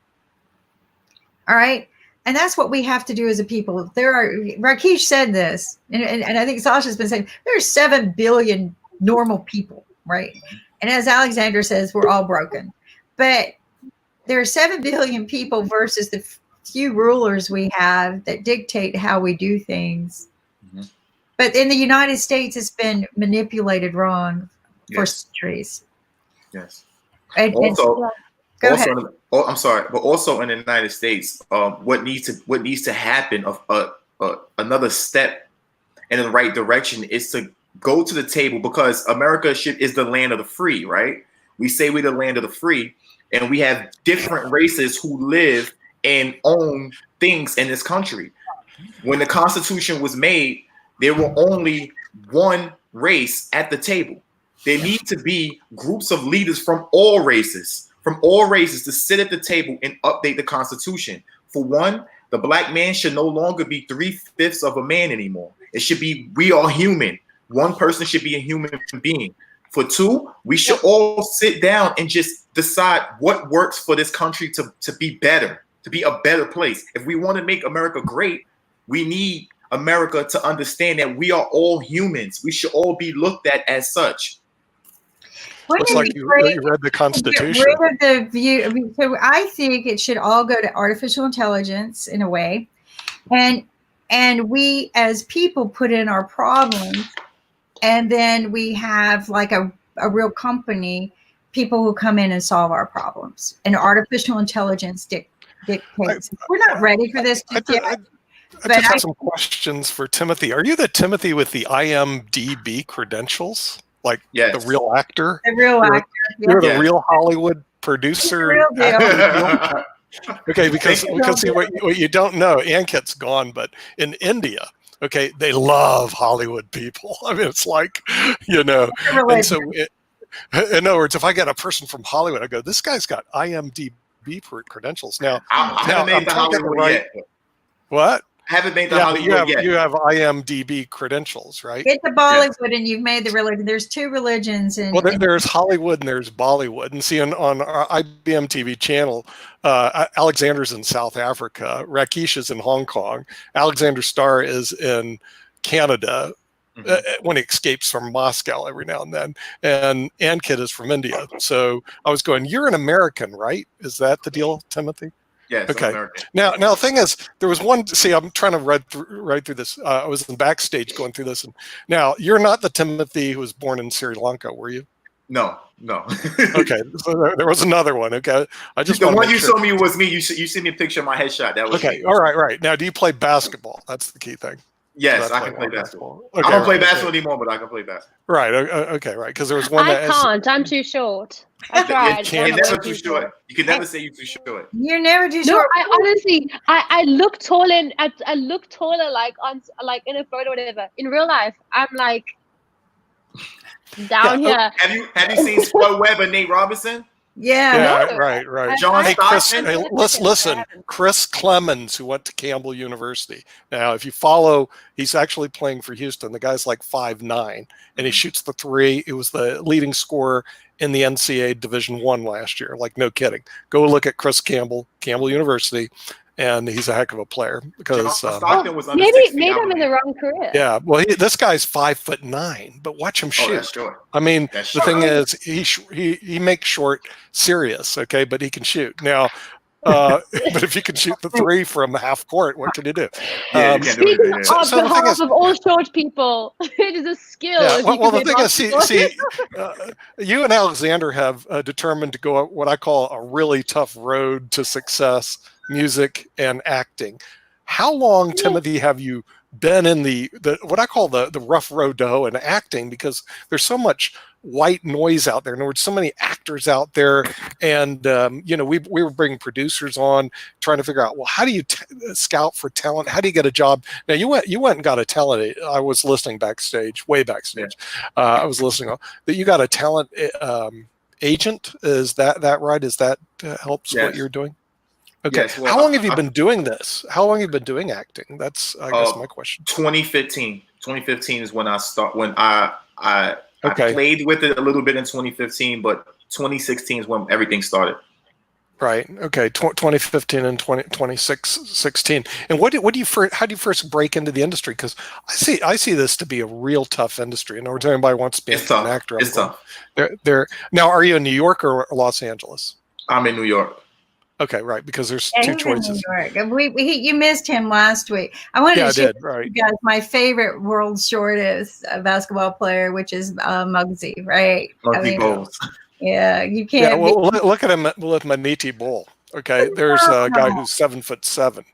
All right. And that's what we have to do as a people. Rakesh said this, and I think Sasha's been saying, there's 7 billion normal people, right? And as Alexandra says, we're all broken. But there are 7 billion people versus the few rulers we have that dictate how we do things. Mm-hmm. But in the United States, it's been manipulated wrong for centuries. Yes. I'm sorry, but also in the United States, what needs to happen of another step in the right direction is to go to the table, because America is the land of the free, right? We say we're the land of the free, and we have different races who live and own things in this country. When the Constitution was made, there were only one race at the table. There need to be groups of leaders from all races to sit at the table and update the Constitution. For one, the black man should no longer be 3/5 of a man anymore. It should be, we are human. One person should be a human being. For two, we should all sit down and just decide what works for this country to be better, to be a better place. If we want to make America great, we need America to understand that we are all humans. We should all be looked at as such. Looks like you read the Constitution. So I think it should all go to artificial intelligence in a way, and we as people put in our problems, and then we have like a real company, people who come in and solve our problems, and artificial intelligence dictates. We're not ready for this yet. I just have some questions for Timothy. Are you the Timothy with the IMDb credentials? Like the real actor? The real actor. You're the real Hollywood producer. Real deal. Okay, because see, what you don't know, Ankit's gone, but in India, okay, they love Hollywood people. I mean, it's like, and so in other words, if I get a person from Hollywood, I go, this guy's got IMDb credentials. Now, I haven't made the Hollywood yet. What? I haven't made the Hollywood yet. You have IMDb credentials, right? Get the Bollywood, and you've made the religion. There's 2 religions. There's Hollywood and there's Bollywood. And see, on our IBM TV channel, Alexandra's in South Africa, Rakesh is in Hong Kong, Alexander Starr is in Canada, when he escapes from Moscow every now and then, and Ankit is from India. So I was going, you're an American, right? Is that the deal, Timothy? Yes. Okay. Now the thing is, there was one. See, I'm trying to read through this. I was in backstage going through this, and now you're not the Timothy who was born in Sri Lanka, were you? No. Okay, so there was another one. Okay, I just the one you showed me was me. You sent me a picture of my headshot. That was okay. Me. All right. Now, do you play basketball? That's the key thing. Yes, I can play basketball. Okay, I don't play basketball anymore, but I can play basketball. Right. Okay. Right. Because there was one. I can't. I'm too short. I tried. You're never too short. You can never say you're too short. You're never too No, short. I honestly, I look taller. I look taller, like in a photo, or whatever. In real life, I'm like down here. Have you seen Spud Webb and Nate Robinson? Yeah. Right. John Hey, Chris, Stockton. listen. Chris Clemens, who went to Campbell University. Now, if you follow, he's actually playing for Houston. The guy's like 5'9", and he shoots the three. He was the leading scorer in the NCAA Division I last year. Like, no kidding. Go look at Chris Campbell, Campbell University, and he's a heck of a player. Because Stockton was under maybe 6 feet, I'm in the wrong career. yeah, well, this guy's 5'9", but watch him shoot. That's short. I mean, That's the thing is, he makes short serious, okay, but he can shoot. Now, but if you can shoot the three from half court, what can you do? Yeah, you can't do Speaking anything. on So the thing behalf is- of all short people, it is a skill. Yeah, if well, you the can thing is, basketball. you and Alexander have determined to go what I call a really tough road to success, music and acting. How long, Timothy, have you been in the what I call the rough road to hoe in acting? Because there's so much white noise out there, and there were so many actors out there, and we were bringing producers on trying to figure out, well, how do you scout for talent? How do you get a job? Now you went and got a talent. I was listening backstage, way backstage. I was listening that you got a talent agent. Is that right? Is that helps what you're doing? Okay. Yes, well, how long have you been doing this? How long have you been doing acting? That's, I guess, my question. 2015. 2015 is when I Okay. I played with it a little bit in 2015, but 2016 is when everything started. Right. Okay. 2015 and 2016. And how do you first break into the industry? Because I see this to be a real tough industry. And anybody wants to be an actor. It's tough. Now, are you in New York or Los Angeles? I'm in New York. Okay, right, because there's Yeah, two he's in choices. New York. You missed him last week. I wanted to share right. with you guys my favorite world's shortest basketball player, which is Muggsy, right? Muggsy Bogues. Yeah, you can't. Yeah, well, look at him with Maniti Bull. Okay, there's a guy who's 7'7".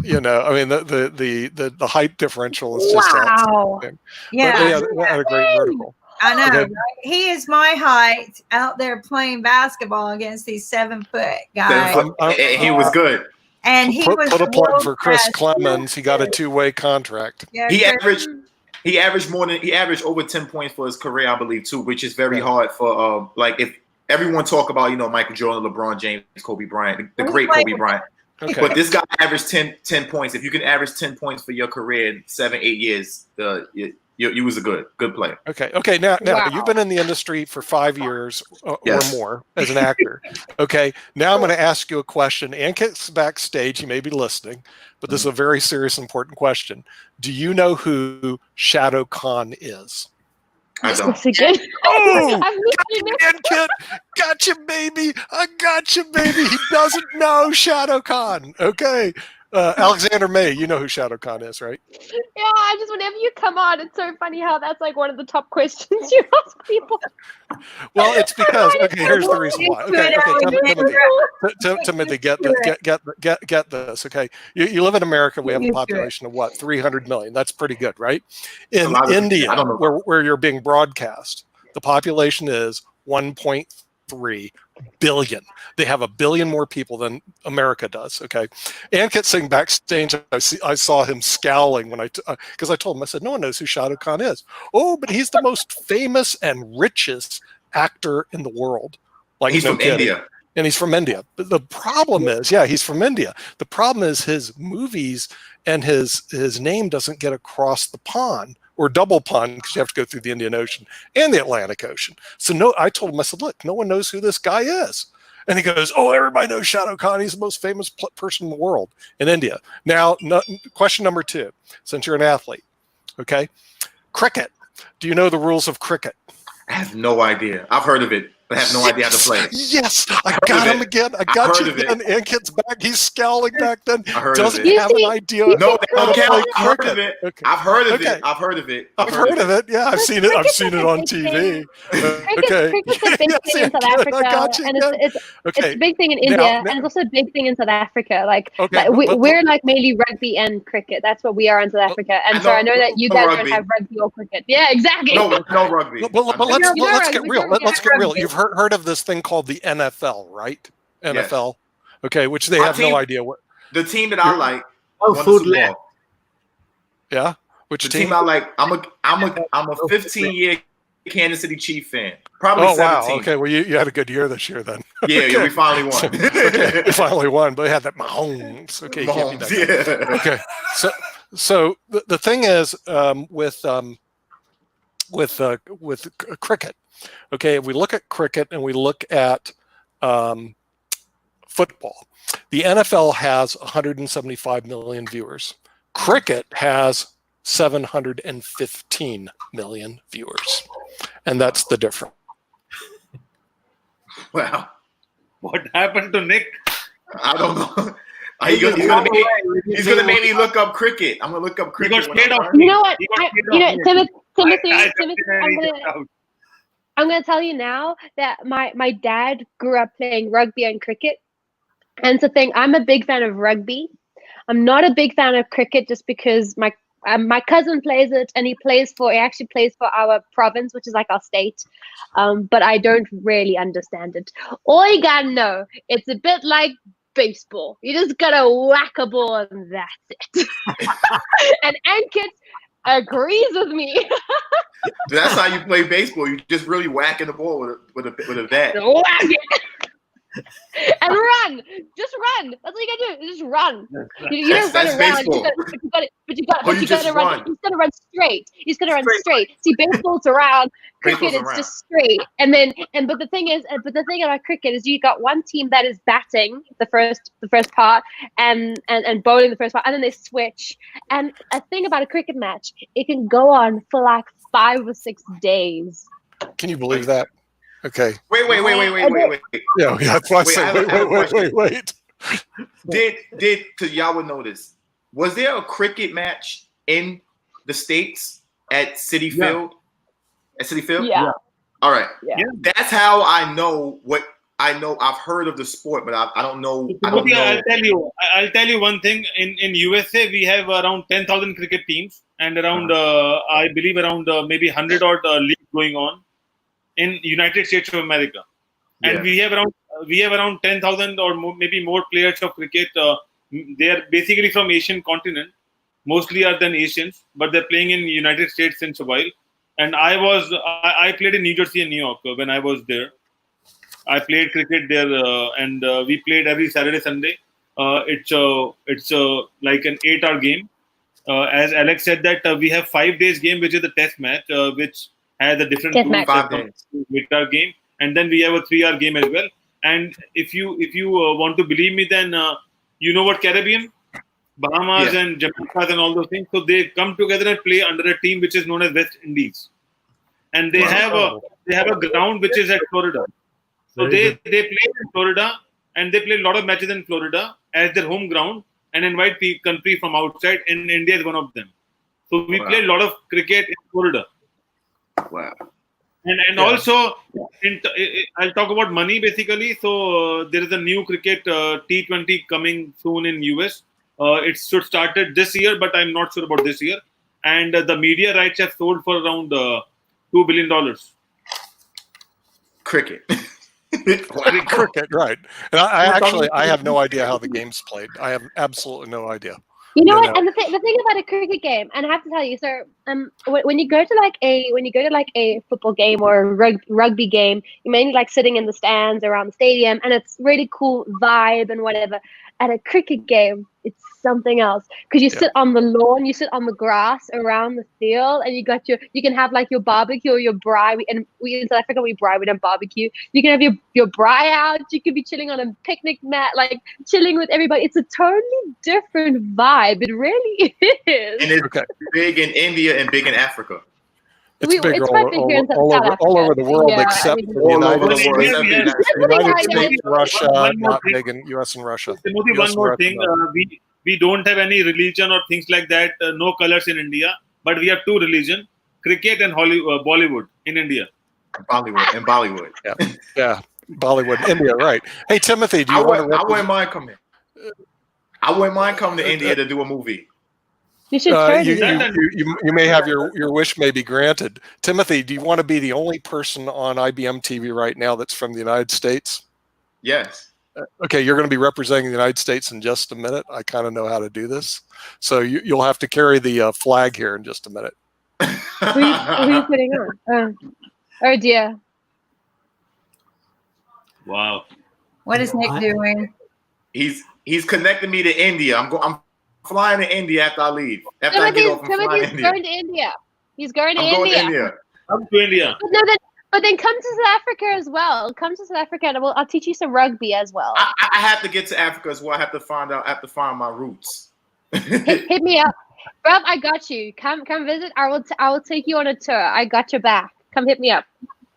You know, I mean the height differential is just outstanding. Yeah, but, had a great vertical. I know. Okay. Right? He is my height out there playing basketball against these 7-foot guys. He was good. And he was put a plug for Chris world-class. Clemens. He got a 2-way contract. Yeah, He averaged over 10 points for his career, I believe, too, which is very hard for if everyone talk about Michael Jordan, LeBron James, Kobe Bryant, the great Kobe Bryant. Okay. But this guy averaged 10 points. If you can average 10 points for your career in 7-8 years, you was a good player. Okay. Now you've been in the industry for 5 years or more as an actor. Okay. Now I'm going to ask you a question. Ankit's backstage. He may be listening, but this is a very serious, important question. Do you know who Shadow Khan is? I don't. Oh, Ankit, gotcha, baby. I gotcha, baby. He doesn't know Shadow Khan. Okay. Alexander May, you know who Shadow Khan is, right? Yeah, I just whenever you come on, it's so funny how that's like one of the top questions you ask people. Well, it's because here's the reason why. Timothy, get this. Okay, you live in America. We have a population of what, 300 million. That's pretty good, right? In India, where you're being broadcast, the population is 1.3 billion. They have 1 billion more people than America does. Okay, Ankit sitting backstage, I saw him scowling when because I told him, I said, no one knows who Shadow Khan is. Oh, but he's the most famous and richest actor in the world. Like, he's from India. And he's from India. But the problem is, he's from India. The problem is his movies and his name doesn't get across the pond, or double pond, because you have to go through the Indian Ocean and the Atlantic Ocean. So I told him, I said, look, no one knows who this guy is. And he goes, oh, everybody knows Shadow Khan. He's the most famous person in the world in India. Now, question number 2, since you're an athlete, okay? Cricket. Do you know the rules of cricket? I have no idea. I've heard of it, but I have no idea how to play it. Yes, I got him again. I got you again. Ankit's back. He's scowling back then. Doesn't have an idea. No, how to play I've cricket. heard of it. Okay. I've heard of Okay. it. I've heard of it. I've heard of it. Yeah, I've seen it. I've seen it on TV. Okay. Cricket's a big thing in South Africa, I got you. and it's a big thing in India, Now- and it's also a big thing in South Africa. Like, Okay, we're like mainly rugby and cricket. That's what we are in South Africa. And so I know that you guys don't have rugby or cricket. Yeah, exactly. No rugby. But let's get real. Let's get real. rugby. You've heard of this thing called the NFL, right? NFL. Okay, which they have no idea what. The team that I like. Oh, won the food Super Bowl. lab. Yeah. Which The team? team I like. I'm a 15-year Kansas City Chief fan. Probably Oh 17. wow. Okay. Well, you had a good year this year then. Yeah, yeah, we finally won. Okay, we finally won, but we had that Mahomes. Okay, you can't be that guy. Yeah. Okay, so the thing is with cricket. Okay, if we look at cricket and we look at football, the NFL has 175 million viewers. Cricket has 715 million viewers, and that's the difference. Wow. What happened to Nick? I don't know. He's gonna make me look up cricket. I'm gonna look up He cricket. got scared of You know what? Timothy, I I'm gonna tell you now that my dad grew up playing rugby and cricket, and it's a thing. I'm a big fan of rugby. I'm not a big fan of cricket just because my cousin plays it, and he actually plays for our province, which is like our state. But I don't really understand it. All you gotta know, it's a bit like baseball. You just gotta whack a ball and that's it. And Ankit agrees with me. That's how you play baseball. You just really whacking the ball with a bat. Whack it. And run. Just run. That's all you gotta do. Just run. You don't run That's around. baseball. You gotta run. run. He's gonna run straight. He's gonna run straight. See, baseball's around. Cricket, Baseball's it's around. just straight. But the thing about cricket is you got one team that is batting the first part and bowling the first part, and then they switch. And a thing about a cricket match, it can go on for like 5 or 6 days. Can you believe that? Okay. Wait. Yeah, that's why I said I have a question. wait. Did because y'all would know this. Was there a cricket match in the States at Citi Field? At Citi Field? Yeah. All right. Yeah. That's how I know what I know. I've heard of the sport, but I don't know. I'll tell you one thing. In USA, we have around 10,000 cricket teams and around I believe around maybe 100 odd leagues going on in United States of America, and we have around 10,000 or maybe more players of cricket. They are basically from Asian continent, mostly are than Asians, but they're playing in United States since a while. And I played in New Jersey and New York when I was there. I played cricket there, and we played every Saturday, Sunday. It's like an 8-hour game. As Alex said that we have 5 days game, which is the test match, which has a different rules 5 days. 8-hour game, and then we have a 3-hour game as well. And if you want to believe me, then you know what Caribbean, Bahamas and Jamaica and all those things. So they come together and play under a team which is known as West Indies, and they have a ground which is at Florida. So they play in Florida, and they play a lot of matches in Florida as their home ground, and invite country from outside. And India is one of them. So we play a lot of cricket in Florida. Wow. And also, I'll talk about money basically. So there is a new cricket T20 coming soon in US. It should started this year, but I'm not sure about this year. And the media rights have sold for around $2 billion. Cricket. Cricket, right? And I have no idea how the game's played. I have absolutely no idea. You know what? And the thing about a cricket game, and I have to tell you, so when you go to a football game or a rugby game, you're mainly like sitting in the stands around the stadium, and it's really cool vibe and whatever. At a cricket game, it's something else because you sit on the lawn, you sit on the grass around the field, and you can have like your barbecue or your braai. And we in South Africa we braai, we don't barbecue. You can have your braai out. You can be chilling on a picnic mat, like chilling with everybody. It's a totally different vibe. It really is. And it's big in India and big in Africa. It's big all over the world, except for the United States, Russia, not big in US and Russia. One more thing, we don't have any religion or things like that, no colors in India, but we have 2 religions, cricket and Bollywood in India. Bollywood. Yeah, Bollywood, India, right. Hey, Timothy, do you want to... I wouldn't mind coming. I wouldn't mind coming to India to do a movie. You should you may have your wish may be granted. Timothy, do you want to be the only person on IBM TV right now that's from the United States? Yes. Okay, you're going to be representing the United States in just a minute. I kind of know how to do this. So you'll have to carry the flag here in just a minute. Who are you putting on? Oh dear. Wow. What is Nick doing? He's connecting me to India. I'm flying to India after I leave. After I get off, I'm flying to India. Going to India. He's going to I'm India. going to India. Come to India. But then come to South Africa as well. Come to South Africa, and I'll teach you some rugby as well. I have to get to Africa as well. I have to find my roots. hit me up, Rob. I got you. Come visit. I will take you on a tour. I got your back. Come hit me up.